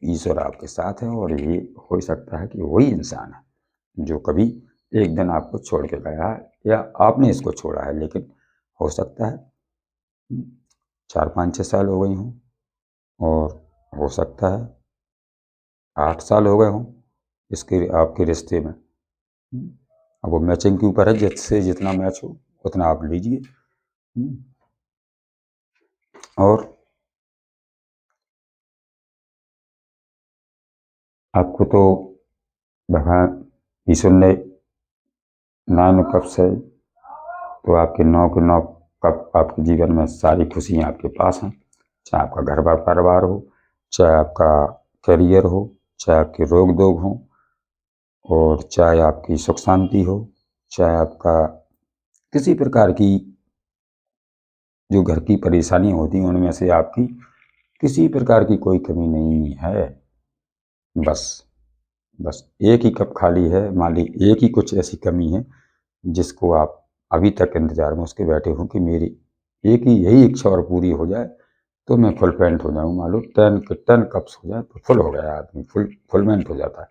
ईश्वर आपके साथ है और ये हो सकता है कि वही इंसान है जो कभी एक दिन आपको छोड़ के गया है या आपने इसको छोड़ा है, लेकिन हो सकता है 4 5 6 साल हो गई हूँ और हो सकता है 8 साल हो गए हों इसके आपके रिश्ते में। अब वो मैचिंग के ऊपर है, जिससे जितना मैच हो उतना आप लीजिए। और आपको तो भगवान ईश्वर ने 9 कप्स है, तो आपके 9 के 9 कप आपके जीवन में सारी खुशियाँ आपके पास हैं, चाहे आपका घर बार परिवार हो, चाहे आपका करियर हो, चाहे आपके रोग दोग हों, और चाहे आपकी सुख शांति हो, चाहे आपका किसी प्रकार की जो घर की परेशानियाँ होती हैं उनमें से आपकी किसी प्रकार की कोई कमी नहीं है। बस बस एक ही कप खाली है, मान ली एक ही कुछ ऐसी कमी है जिसको आप अभी तक इंतजार में उसके बैठे हो कि मेरी एक ही यही इच्छा और पूरी हो जाए तो मैं फुल पेंट हो जाऊँ। मान लो 10 कप्स हो जाए तो फुल हो गया आदमी, फुलमेंट हो जाता है।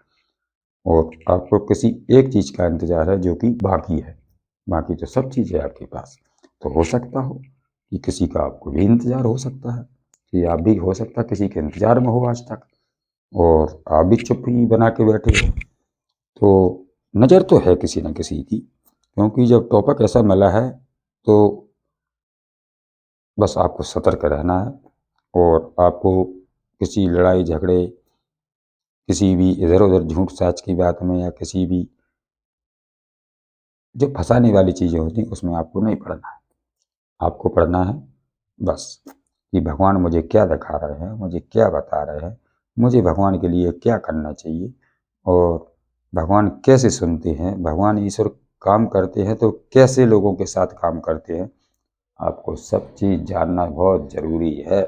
और आपको किसी एक चीज़ का इंतजार है जो कि बाकी है, बाकी तो सब चीज़ें आपके पास। तो हो सकता हो कि किसी का आपको भी इंतजार हो सकता है, कि आप भी हो सकता है किसी के इंतजार में हो आज तक और आप भी चुप ही बना के बैठे हो। तो नज़र तो है किसी न किसी की, क्योंकि जब टॉपिक ऐसा मिला है तो बस आपको सतर्क रहना है। और आपको किसी लड़ाई झगड़े, किसी भी इधर उधर झूठ साच की बात में, या किसी भी जो फंसाने वाली चीज़ें होती हैं उसमें आपको नहीं पड़ना है। आपको पढ़ना है बस कि भगवान मुझे क्या दिखा रहे हैं, मुझे क्या बता रहे हैं, मुझे भगवान के लिए क्या करना चाहिए, और भगवान कैसे सुनते हैं, भगवान ईश्वर काम करते हैं तो कैसे लोगों के साथ काम करते हैं। आपको सब चीज़ जानना बहुत ज़रूरी है।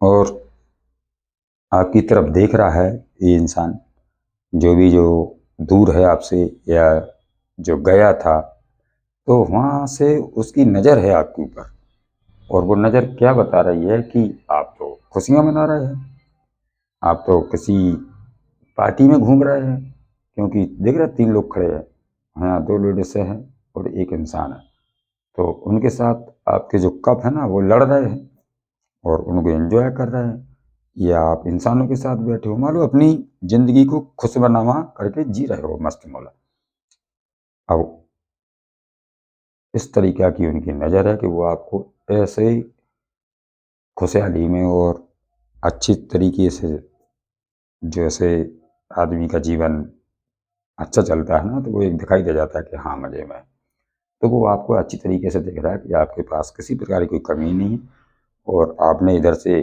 और आपकी तरफ देख रहा है ये इंसान, जो दूर है आपसे या जो गया था, तो वहाँ से उसकी नज़र है आपके ऊपर। और वो नज़र क्या बता रही है कि आप तो खुशियाँ मना रहे हैं, आप तो किसी पार्टी में घूम रहे हैं, क्योंकि देख रहे 3 लोग खड़े हैं, हाँ 2 लेडीज़ हैं और 1 इंसान है। तो उनके साथ आपके जो कप है ना वो लड़ रहे हैं और उनको एंजॉय कर रहे हैं, या आप इंसानों के साथ बैठे हो, मान लो अपनी ज़िंदगी को खुशनुमा करके जी रहे हो मस्त मौला। अब इस तरीक़ा की उनकी नज़र है कि वो आपको ऐसे ही खुशहाली में और अच्छी तरीके से, जैसे आदमी का जीवन अच्छा चलता है ना, तो वो एक दिखाई दे जाता है कि हाँ मज़े में। तो वो आपको अच्छी तरीके से दिख रहा है कि आपके पास किसी प्रकार की कोई कमी नहीं है, और आपने इधर से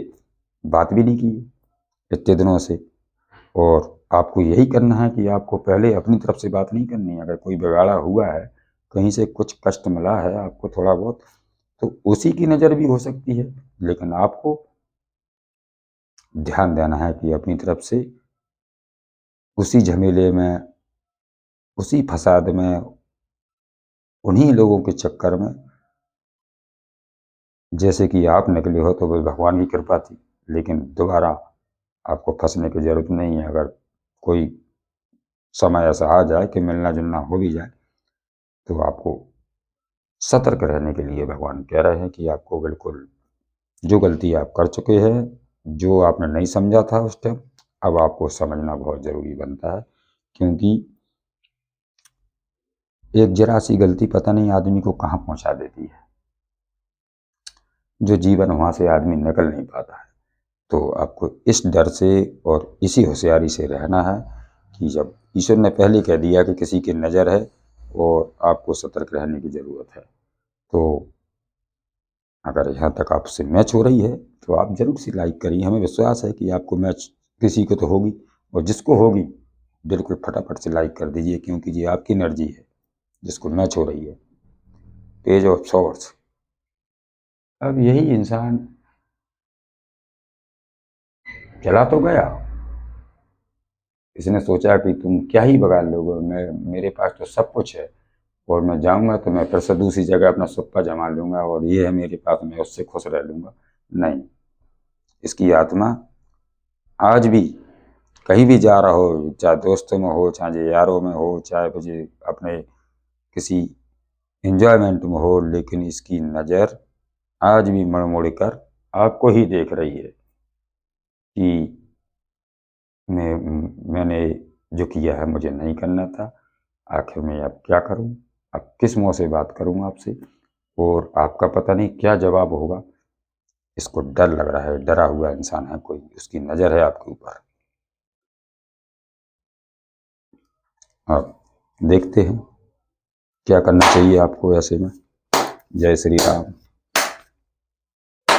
बात भी नहीं की है इतने दिनों से। और आपको यही करना है कि आपको पहले अपनी तरफ से बात नहीं करनी है। अगर कोई बिगाड़ा हुआ है, कहीं से कुछ कष्ट मिला है आपको थोड़ा बहुत, तो उसी की नज़र भी हो सकती है, लेकिन आपको ध्यान देना है कि अपनी तरफ से उसी झमेले में, उसी फसाद में, उन्हीं लोगों के चक्कर में जैसे कि आप निकले हो, तो वो भगवान की कृपा थी। लेकिन दोबारा आपको फंसने की ज़रूरत नहीं है। अगर कोई समय ऐसा आ जाए कि मिलना जुलना हो भी जाए, तो आपको सतर्क रहने के लिए भगवान कह रहे हैं कि आपको बिल्कुल जो गलती आप कर चुके हैं, जो आपने नहीं समझा था उस टाइम, अब आपको समझना बहुत ज़रूरी बनता है। क्योंकि एक जरा सी गलती पता नहीं आदमी को कहाँ पहुँचा देती है, जो जीवन वहाँ से आदमी निकल नहीं पाता है। तो आपको इस डर से और इसी होशियारी से रहना है कि जब ईश्वर ने पहले कह दिया कि किसी की नज़र है और आपको सतर्क रहने की ज़रूरत है, तो अगर यहाँ तक आपसे मैच हो रही है तो आप ज़रूर से लाइक करिए। हमें विश्वास है कि आपको मैच किसी को तो होगी, और जिसको होगी बिल्कुल फटाफट से लाइक कर दीजिए, क्योंकि ये आपकी एनर्जी है जिसको मैच हो रही है। Page of sorts. अब यही इंसान चला तो गया, इसने सोचा कि तुम क्या ही बगाल लोगे, मेरे पास तो सब कुछ है, और मैं जाऊंगा तो मैं फिर से दूसरी जगह अपना सुप्पा जमा लूंगा, और ये है मेरे पास, मैं उससे खुश रह लूंगा। नहीं, इसकी आत्मा आज भी कहीं भी जा रहा हो, चाहे दोस्तों में हो, चाहे यारों में हो, चाहे मुझे अपने किसी एंजॉयमेंट में हो, लेकिन इसकी नज़र आज भी मुड़ मुड़ कर आपको ही देख रही है कि मैं मैंने जो किया है मुझे नहीं करना था। आखिर मैं अब क्या करूं, अब किस मुंह से बात करूं आपसे, और आपका पता नहीं क्या जवाब होगा। इसको डर लग रहा है, डरा हुआ इंसान है कोई, उसकी नज़र है आपके ऊपर। अब देखते हैं क्या करना चाहिए आपको ऐसे में। जय श्री राम,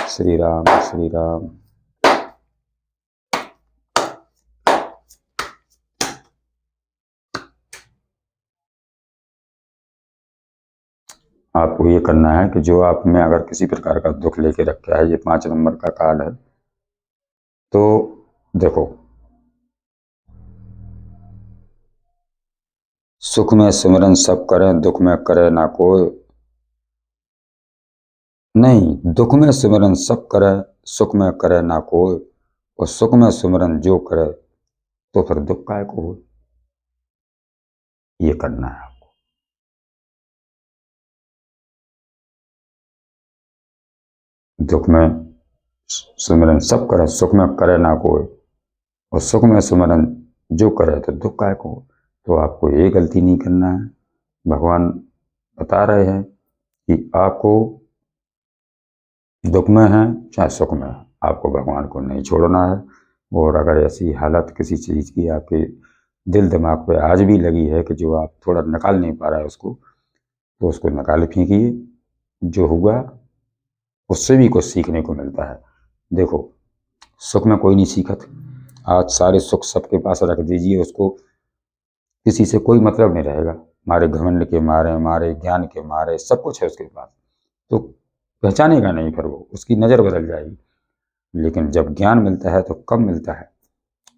श्री राम, श्री राम। आपको ये करना है कि जो आप में अगर किसी प्रकार का दुख लेके रखा है, ये 5 नंबर का कार्ड है, तो देखो, सुख में सिमरन सब करें, दुख में करे ना कोई। नहीं, दुख में सिमरन सब करे, सुख में करे ना कोई, और सुख में सिमरन जो करे तो फिर दुख काय को हो। ये करना है आपको। दुख में सिमरन सब करे, सुख में करे ना कोई। और सुख में सुमरन जो करे तो दुख काय को। तो आपको ये गलती नहीं करना है। भगवान बता रहे हैं कि आपको दुख में है चाहे सुख में है, आपको भगवान को नहीं छोड़ना है। और अगर ऐसी हालत किसी चीज़ की आपके दिल दिमाग पे आज भी लगी है कि जो आप थोड़ा निकाल नहीं पा रहा है उसको, तो उसको निकाल फेंकिए। जो हुआ उससे भी कुछ सीखने को मिलता है। देखो, सुख में कोई नहीं सीखत। आज सारे सुख सबके पास रख दीजिए, उसको किसी से कोई मतलब नहीं रहेगा। हमारे घमंड के मारे, हमारे ज्ञान के मारे सब कुछ है उसके पास, तो पहचानेगा नहीं, फिर वो उसकी नज़र बदल जाएगी। लेकिन जब ज्ञान मिलता है तो कब मिलता है?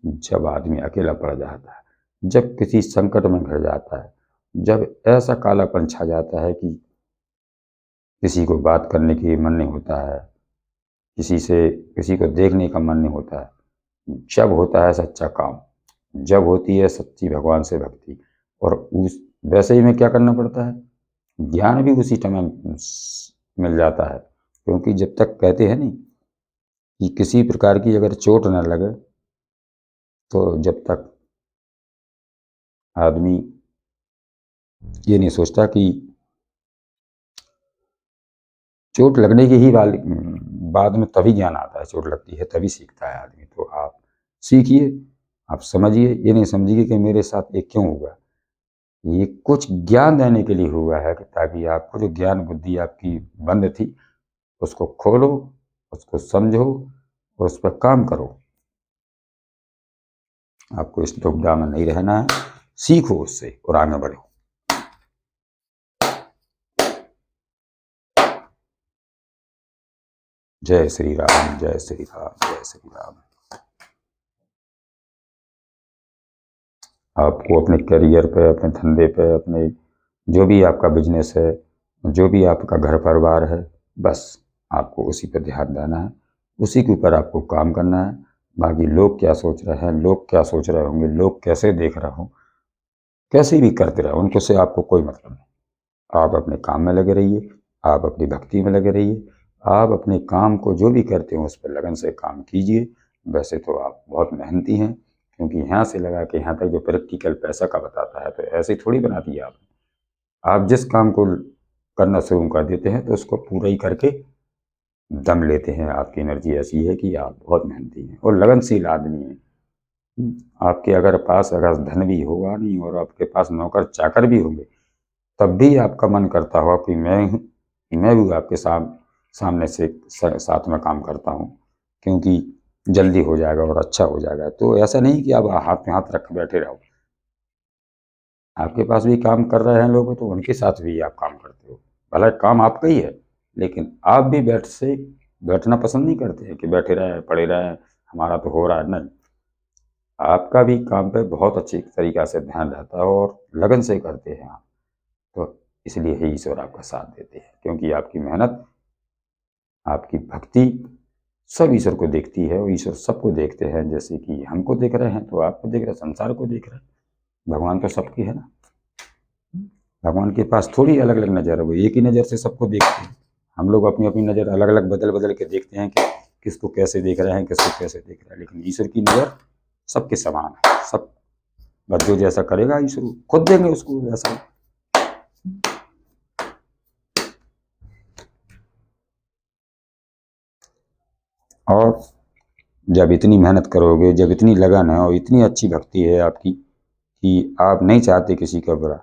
जब आदमी अकेला पड़ जाता है, जब किसी संकट में घिर जाता है, जब ऐसा कालापन छा जाता है कि किसी को बात करने की मन नहीं होता है, किसी को देखने का मन नहीं होता है। जब होता है सच्चा काम, जब होती है सच्ची भगवान से भक्ति। और उस वैसे ही में क्या करना पड़ता है? ज्ञान भी उसी टाइम मिल जाता है। क्योंकि जब तक कहते हैं नहीं कि किसी प्रकार की अगर चोट न लगे, तो जब तक आदमी ये नहीं सोचता कि चोट लगने की ही बाद में तभी ज्ञान आता है, चोट लगती है तभी सीखता है आदमी। तो आप सीखिए, आप समझिए, ये नहीं समझिए कि मेरे साथ ये क्यों हुआ। ये कुछ ज्ञान देने के लिए हुआ है कि ताकि आपको जो ज्ञान बुद्धि आपकी बंद थी उसको खोलो, उसको समझो और उस पर काम करो। आपको इस दुविधा में नहीं रहना है, सीखो उससे और आगे बढ़ो। जय श्री राम, जय श्री राम, जय श्री राम। आपको अपने करियर पे, अपने धंधे पे, अपने जो भी आपका बिजनेस है, जो भी आपका घर परिवार है, बस आपको उसी पर ध्यान देना है, उसी के ऊपर आपको काम करना है। बाकी लोग क्या सोच रहे हैं, लोग क्या सोच रहे होंगे, लोग कैसे देख रहे हो, कैसे भी करते रहो, उनको से आपको कोई मतलब नहीं। आप अपने काम में लगे रहिए, आप अपनी भक्ति में लगे रहिए, आप अपने काम को जो भी करते हो उस पर लगन से काम कीजिए। वैसे तो आप बहुत मेहनती हैं, क्योंकि यहाँ से लगा के यहाँ तक जो प्रैक्टिकल पैसा का बताता है, तो ऐसे ही थोड़ी बना दिया आप जिस काम को करना शुरू कर देते हैं तो उसको पूरा ही करके दम लेते हैं। आपकी एनर्जी ऐसी है कि आप बहुत मेहनती हैं और लगनशील आदमी हैं। आपके अगर धन भी होगा नहीं और आपके पास नौकर चाकर भी होंगे, तब भी आपका मन करता होगा कि मैं भी आपके सामने से साथ में काम करता हूँ, क्योंकि जल्दी हो जाएगा और अच्छा हो जाएगा। तो ऐसा नहीं कि आप हाथ में हाथ रख के बैठे रहो। आपके पास भी काम कर रहे हैं लोग, तो उनके साथ भी आप काम करते हो। भला काम आपका ही है, लेकिन आप भी बैठना पसंद नहीं करते हैं कि बैठे रहे पड़े रहे, हमारा तो हो रहा है। नहीं, आपका भी काम पे बहुत अच्छी तरीक़ा से ध्यान रहता है और लगन से करते हैं आप। तो इसलिए ही ईश्वर आपका साथ देते हैं, क्योंकि आपकी मेहनत, आपकी भक्ति सब ईश्वर को देखती है और ईश्वर सबको देखते हैं। जैसे कि हमको देख रहे हैं तो आपको देख रहे हैं, संसार को देख रहे हैं। भगवान तो सबकी है ना। भगवान के पास थोड़ी अलग अलग नज़र है, वो एक ही नज़र से सबको देखते हैं। हम लोग अपनी अपनी नज़र अलग अलग बदल बदल के देखते हैं कि किसको कैसे देख रहे हैं, किसको कैसे देख रहे हैं। लेकिन ईश्वर की नज़र सबके समान है। सब बस जो जैसा करेगा ईश्वर खुद देंगे उसको वैसा। और जब इतनी मेहनत करोगे, जब इतनी लगन है और इतनी अच्छी भक्ति है आपकी कि आप नहीं चाहते किसी का बुरा,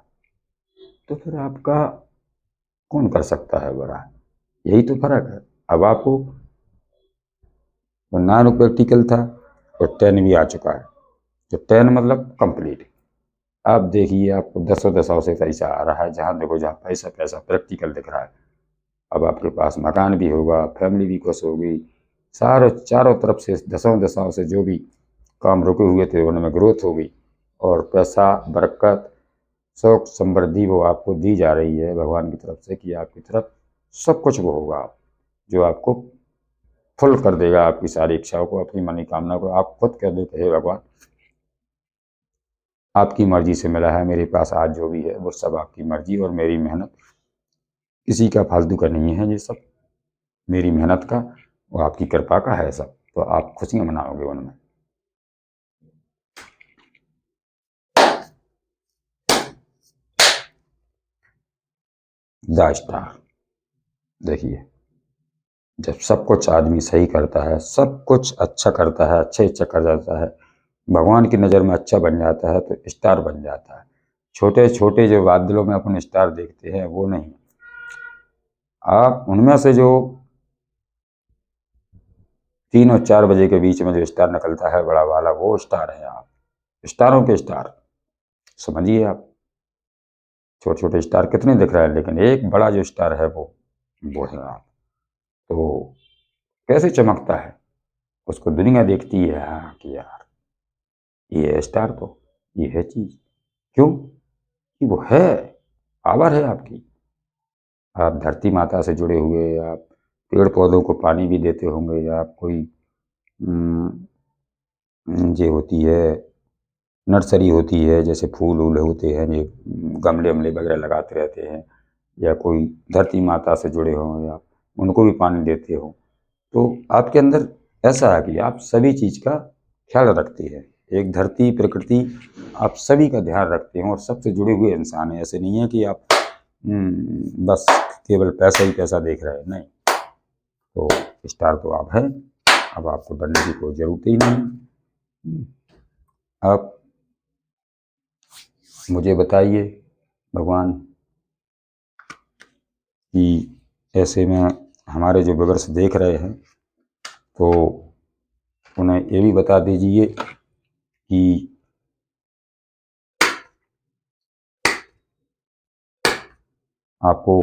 तो फिर आपका कौन कर सकता है बुरा? यही तो फर्क है। अब आपको 9 प्रैक्टिकल था और 10 भी आ चुका है। तो 10 मतलब कंप्लीट। आप देखिए, आपको दसों दशाओं से पैसा आ रहा है, जहाँ देखो जहाँ पैसा पैसा प्रैक्टिकल दिख रहा है। अब आपके पास मकान भी होगा, फैमिली भी खुश होगी, सारे चारों तरफ से दसों दशाओं से जो भी काम रुके हुए थे उनमें ग्रोथ होगी और पैसा, बरकत, सुख, समृद्धि वो आपको दी जा रही है भगवान की तरफ से कि आपकी तरफ सब कुछ वो होगा जो आपको फुल कर देगा, आपकी सारी इच्छाओं को, अपनी मनोकामना को। आप खुद कह दो कि हे भगवान, आपकी मर्जी से मिला है मेरे पास, आज जो भी है वो सब आपकी मर्जी और मेरी मेहनत, किसी का फालतू का नहीं है ये सब, मेरी मेहनत का और आपकी कृपा का है सब। तो आप खुशियाँ मनाओगे उनमें। The star. देखिए, जब सब कुछ आदमी सही करता है, सब कुछ अच्छा करता है, अच्छे अच्छा कर जाता है, भगवान की नज़र में अच्छा बन जाता है तो स्टार बन जाता है। छोटे छोटे जो बादलों में अपन स्टार देखते हैं वो नहीं, आप उनमें से जो 3 और 4 बजे के बीच में जो स्टार निकलता है बड़ा वाला, वो स्टार है आप। स्टारों के स्टार समझिए आप। छोटे छोटे स्टार कितने दिख रहे हैं, लेकिन एक बड़ा जो स्टार है वो है आप। तो कैसे चमकता है, उसको दुनिया देखती है, हाँ कि यार ये है स्टार, तो ये है चीज। क्यों कि वो है, पावर है आपकी। आप धरती माता से जुड़े हुए, आप पेड़ पौधों को पानी भी देते होंगे, आप कोई ये होती है नर्सरी होती है, जैसे फूल वूल होते हैं, ये गमले वमले वगैरह लगाते रहते हैं, या कोई धरती माता से जुड़े हों, या उनको भी पानी देते हो, तो आपके अंदर ऐसा है कि आप सभी चीज़ का ख्याल रखते हैं। एक धरती प्रकृति, आप सभी का ध्यान रखते हैं और सबसे जुड़े हुए इंसान हैं। ऐसे नहीं है कि आप बस केवल पैसा ही पैसा देख रहे हैं, नहीं। तो स्टार तो आप हैं, अब आपको डरने की कोई ज़रूरत ही नहीं। आप मुझे बताइए भगवान कि ऐसे में हमारे जो व्यूअर्स देख रहे हैं, तो उन्हें ये भी बता दीजिए कि आपको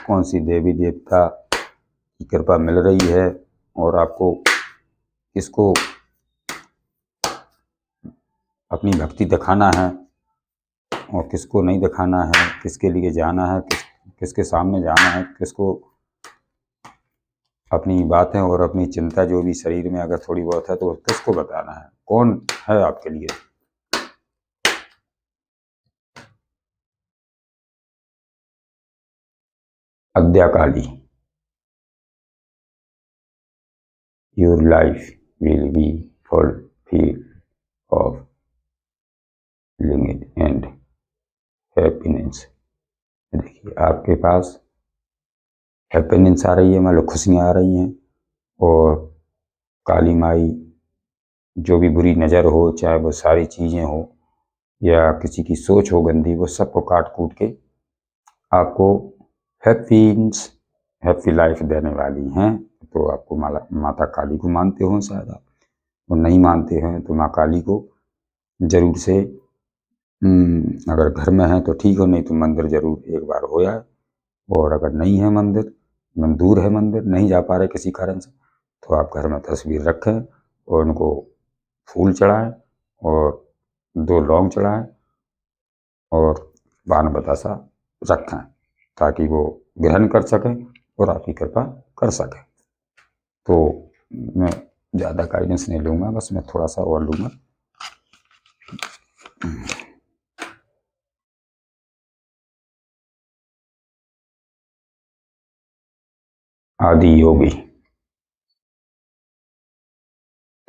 कौन सी देवी देवता की कृपा मिल रही है, और आपको किसको अपनी भक्ति दिखाना है और किसको नहीं दिखाना है, किसके लिए जाना है, किसके सामने जाना है, किसको अपनी बातें और अपनी चिंता जो भी शरीर में अगर थोड़ी बहुत है तो किसको बताना है, कौन है आपके लिए। Adya Kali, your life will be fulfil of ling and happiness. देखिए, आपके पास हैप्पीनेस आ रही है, मतलब खुशियाँ आ रही हैं, और काली माई जो भी बुरी नज़र हो, चाहे वो सारी चीज़ें हो या किसी की सोच हो गंदी, वो सबको काट कूट के आपको हैप्पी लाइफ देने वाली हैं। तो आपको माता काली को मानते हो शायद आप, और नहीं मानते हैं तो माँ काली को जरूर से अगर घर में है तो ठीक हो, नहीं तो मंदिर जरूर एक बार हो आए। और अगर नहीं है मंदिर, दूर है मंदिर, नहीं जा पा रहे किसी कारण से, तो आप घर में तस्वीर रखें और उनको फूल चढ़ाएं और 2 लौंग चढ़ाएं और पान बतासा रखें, ताकि वो ग्रहण कर सकें और आपकी कृपा कर सकें। तो मैं ज़्यादा गाइडेंस नहीं लूँगा, बस मैं थोड़ा सा और लूँगा। आदि योगी,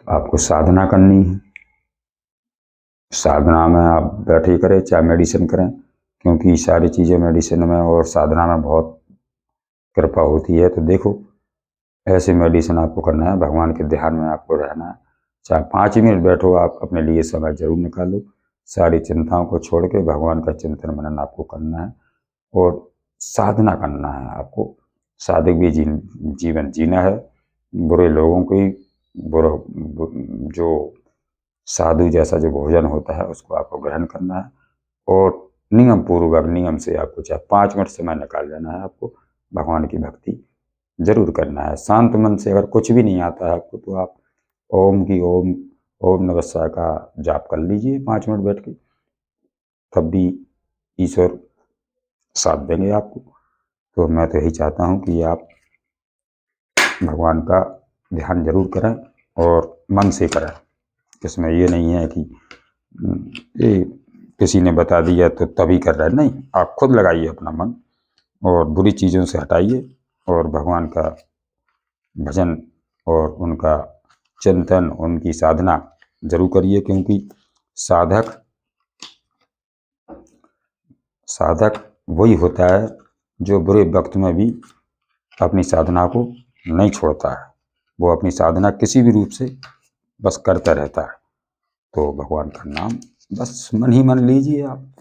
आपको साधना करनी है। साधना में आप बैठे करें चाहे मेडिसिन करें, क्योंकि सारी चीज़ें मेडिसिन में और साधना में बहुत कृपा होती है। तो देखो, ऐसे मेडिसिन आपको करना है, भगवान के ध्यान में आपको रहना है। चाहे 5 मिनट बैठो, आप अपने लिए समय जरूर निकालो। सारी चिंताओं को छोड़ के भगवान का चिंतन मनन आपको करना है और साधना करना है आपको। साधक भी जीवन जीना है। बुरे लोगों को ही बुरा जो साधु जैसा जो भोजन होता है उसको आपको ग्रहण करना है, और नियम पूर्वक, नियम से आपको चाहे 5 मिनट समय निकाल लेना है। आपको भगवान की भक्ति जरूर करना है। शांत मन से अगर कुछ भी नहीं आता है आपको, तो आप ओम नमः शिवाय का जाप कर लीजिए 5 मिनट बैठ के, तब भी ईश्वर साथ देंगे आपको। तो मैं तो यही चाहता हूँ कि आप भगवान का ध्यान जरूर करें और मन से करें। इसमें ये नहीं है कि ये किसी ने बता दिया तो तभी कर रहे हैं, नहीं, आप खुद लगाइए अपना मन और बुरी चीज़ों से हटाइए और भगवान का भजन और उनका चिंतन, उनकी साधना जरूर करिए। क्योंकि साधक साधक वही होता है जो बुरे वक्त में भी अपनी साधना को नहीं छोड़ता है। वो अपनी साधना किसी भी रूप से बस करता रहता है। तो भगवान का नाम बस मन ही मन लीजिए आप।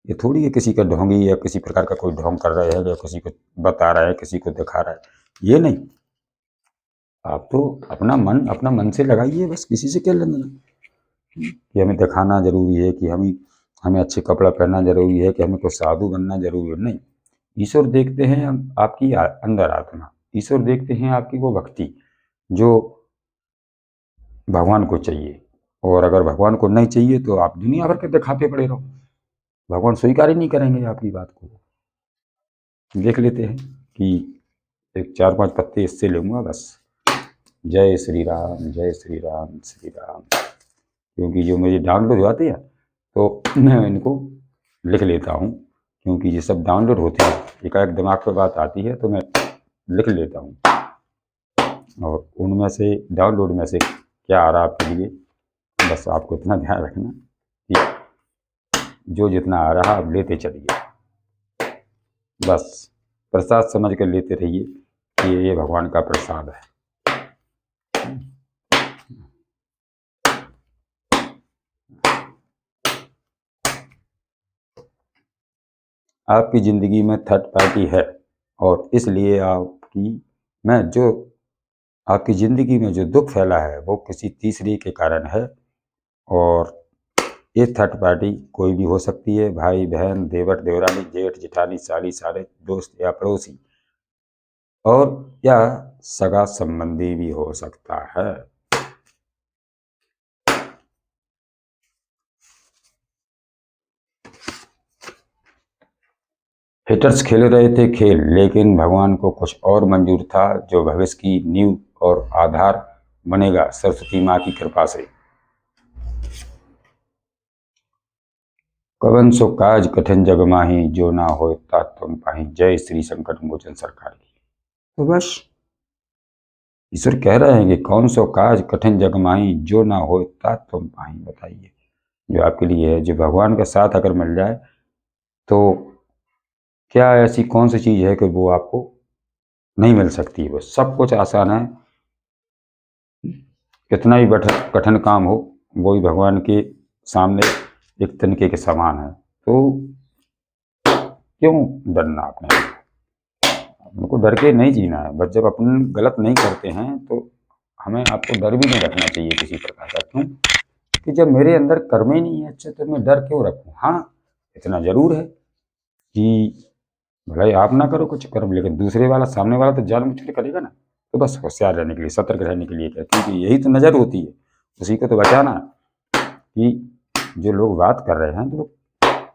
ये थोड़ी है किसी का ढोंगी या किसी प्रकार का कोई ढोंग कर रहे हैं या किसी को बता रहा है, किसी को दिखा रहा है, ये नहीं। आप तो अपना मन से लगाइए, बस किसी से क्या लेना देना कि हमें दिखाना जरूरी है, कि हमें अच्छे कपड़ा पहनना जरूरी है, कि हमें कोई साधु बनना जरूरी है, नहीं। ईश्वर देखते हैं आपकी अंदर आत्मा, ईश्वर देखते हैं आपकी वो भक्ति जो भगवान को चाहिए। और अगर भगवान को नहीं चाहिए तो आप दुनिया भर के दिखाते पड़े रहो, भगवान स्वीकार ही नहीं करेंगे आपकी बात को। देख लेते हैं कि एक 4-5 पत्ते इससे लूँगा बस। जय श्री राम, जय श्री राम, श्री राम। क्योंकि जो मुझे डाउनलोड होते हैं तो मैं इनको लिख लेता हूँ, क्योंकि ये सब डाउनलोड होते हैं, एकाएक दिमाग पर बात आती है तो मैं लिख लेता हूँ। और उनमें से डाउनलोड में से क्या आ रहा है आपके लिए, बस आपको इतना ध्यान रखना कि जो जितना आ रहा आप लेते चलिए, बस प्रसाद समझ कर लेते रहिए कि ये भगवान का प्रसाद है। आपकी ज़िंदगी में थर्ड पार्टी है और इसलिए आपकी ज़िंदगी में जो दुख फैला है वो किसी तीसरे के कारण है। और ये थर्ड पार्टी कोई भी हो सकती है, भाई बहन, देवर देवरानी, जेठ जेठानी, साली सारे, दोस्त या पड़ोसी, और या सगा संबंधी भी हो सकता है। हिटर्स खेल रहे थे खेल, लेकिन भगवान को कुछ और मंजूर था जो भविष्य की नींव और आधार बनेगा सरस्वती माँ की कृपा से। कवन सो काज कठिन जग माही, जो ना हो ता तुम पाही। जय श्री संकट मोचन सरकार की। तो बस ईश्वर कह रहे हैं कि कौन सो काज कठिन जग माही, जो ना हो ता तुम पाही। बताइए, जो आपके लिए है, जो भगवान का साथ अगर मिल जाए तो क्या ऐसी कौन सी चीज है कि वो आपको नहीं मिल सकती है। वो सब कुछ आसान है, कितना भी कठिन काम हो वो भी भगवान के सामने एक तिनके के समान है। तो क्यों डरना आपने, हमको डर के नहीं जीना है। बस जब अपन गलत नहीं करते हैं तो हमें आपको डर भी नहीं रखना चाहिए किसी प्रकार का। क्यों कि जब मेरे अंदर कर्म ही नहीं है अच्छे तो मैं डर क्यों रखूं। हाँ, इतना जरूर है कि भले आप ना करो कुछ कर्म, लेकिन दूसरे वाला, सामने वाला तो जानबूझ के करेगा ना। तो बस होशियार रहने के लिए, सतर्क रहने के लिए, क्योंकि यही तो नजर होती है, उसी को तो बचाना है कि जो लोग बात कर रहे हैं तो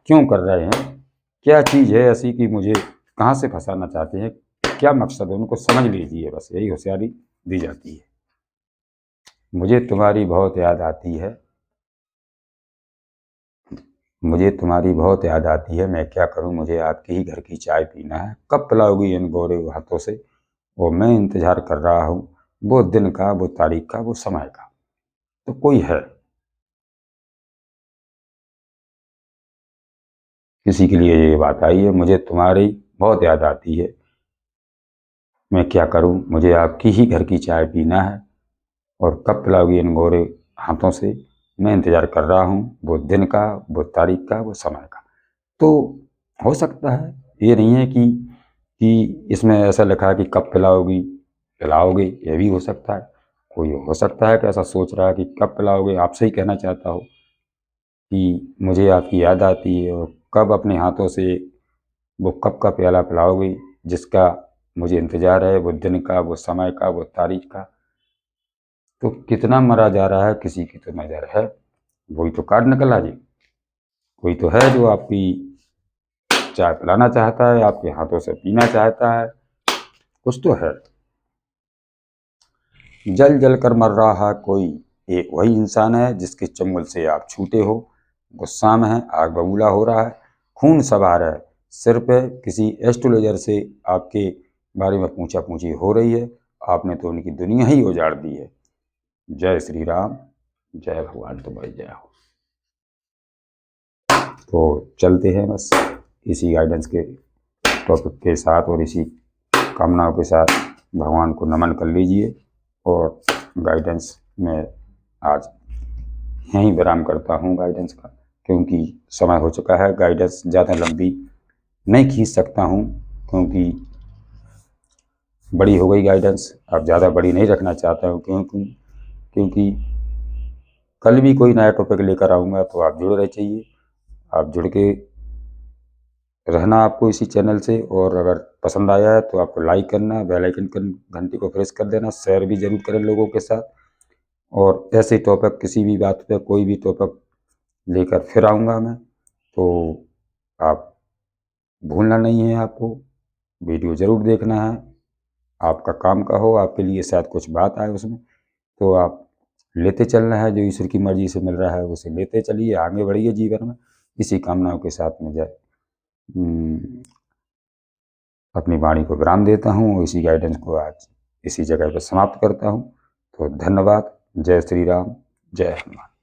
क्यों कर रहे हैं, क्या चीज़ है ऐसी कि मुझे कहाँ से फंसाना चाहते हैं, क्या मकसद है, उनको समझ लीजिए। बस यही होशियारी दी जाती है। मुझे तुम्हारी बहुत याद आती है, मुझे तुम्हारी बहुत याद आती है, मैं क्या करूं, मुझे आपके ही घर की चाय पीना है। कब पिलाओगी इन गोरे हाथों से, वो मैं इंतजार कर रहा हूँ, वो दिन का, वो तारीख का, वो समय का। तो कोई है, किसी के लिए ये बात आई है, मुझे तुम्हारी बहुत याद आती है, मैं क्या करूं, मुझे आपकी ही घर की चाय पीना है, और कब पिलाओगी इन गोरे हाथों से, मैं इंतजार कर रहा हूँ, वो दिन का, वो तारीख का, वो समय का। तो हो सकता है, ये नहीं है कि इसमें ऐसा लिखा है कि कब पिलाओगी, पिलाओगे, ये भी हो सकता है। कोई हो सकता है कि ऐसा सोच रहा है कि कब पिलाओगे, आपसे ही कहना चाहता हो कि मुझे आपकी याद आती है, और कब अपने हाथों से वो कब का प्याला पिलाओगे जिसका मुझे इंतजार है, वो दिन का, वो समय का, वो तारीख का। तो कितना मरा जा रहा है, किसी की तो नजर है, वही तो कार्ड निकल आ जी। कोई तो है जो आपकी चाय पिलाना चाहता है, आपके हाथों से पीना चाहता है, कुछ तो है। जल जल कर मर रहा है कोई, एक वही इंसान है जिसके चंगुल से आप छूटे हो। गुस्सा में है, आग बबूला हो रहा है, खून सवार है सिर पे, किसी एस्ट्रोलॉजर से आपके बारे में पूछा पूछी हो रही है, आपने तो उनकी दुनिया ही उजाड़ दी है। जय श्री राम, जय भगवान, तुम्हारी जय हो। तो चलते हैं, बस इसी गाइडेंस के टॉपिक के साथ और इसी कामनाओं के साथ भगवान को नमन कर लीजिए। और गाइडेंस में आज यहीं विराम करता हूँ गाइडेंस का, क्योंकि समय हो चुका है। गाइडेंस ज़्यादा लंबी नहीं खींच सकता हूँ क्योंकि बड़ी हो गई गाइडेंस। अब ज़्यादा बड़ी नहीं रखना चाहता हूँ क्योंकि कल भी कोई नया टॉपिक लेकर आऊँगा, तो आप जुड़े रह चाहिए। आप जुड़ के रहना आपको इसी चैनल से। और अगर पसंद आया है तो आपको लाइक करना, बेल आइकन घंटी को प्रेस कर देना, शेयर भी ज़रूर करें लोगों के साथ। और ऐसे टॉपिक किसी भी बात पे कोई भी टॉपिक लेकर फिर आऊँगा मैं, तो आप भूलना नहीं है। आपको वीडियो ज़रूर देखना है। आपका काम का हो, आपके लिए शायद कुछ बात आए उसमें, तो आप लेते चलना है। जो ईश्वर की मर्जी से मिल रहा है उसे लेते चलिए, आगे बढ़िए जीवन में। इसी कामनाओं के साथ में अपनी वाणी को विराम देता हूँ। इसी गाइडेंस को आज इसी जगह पर समाप्त करता हूँ। तो धन्यवाद। जय श्री राम, जय हनुमान।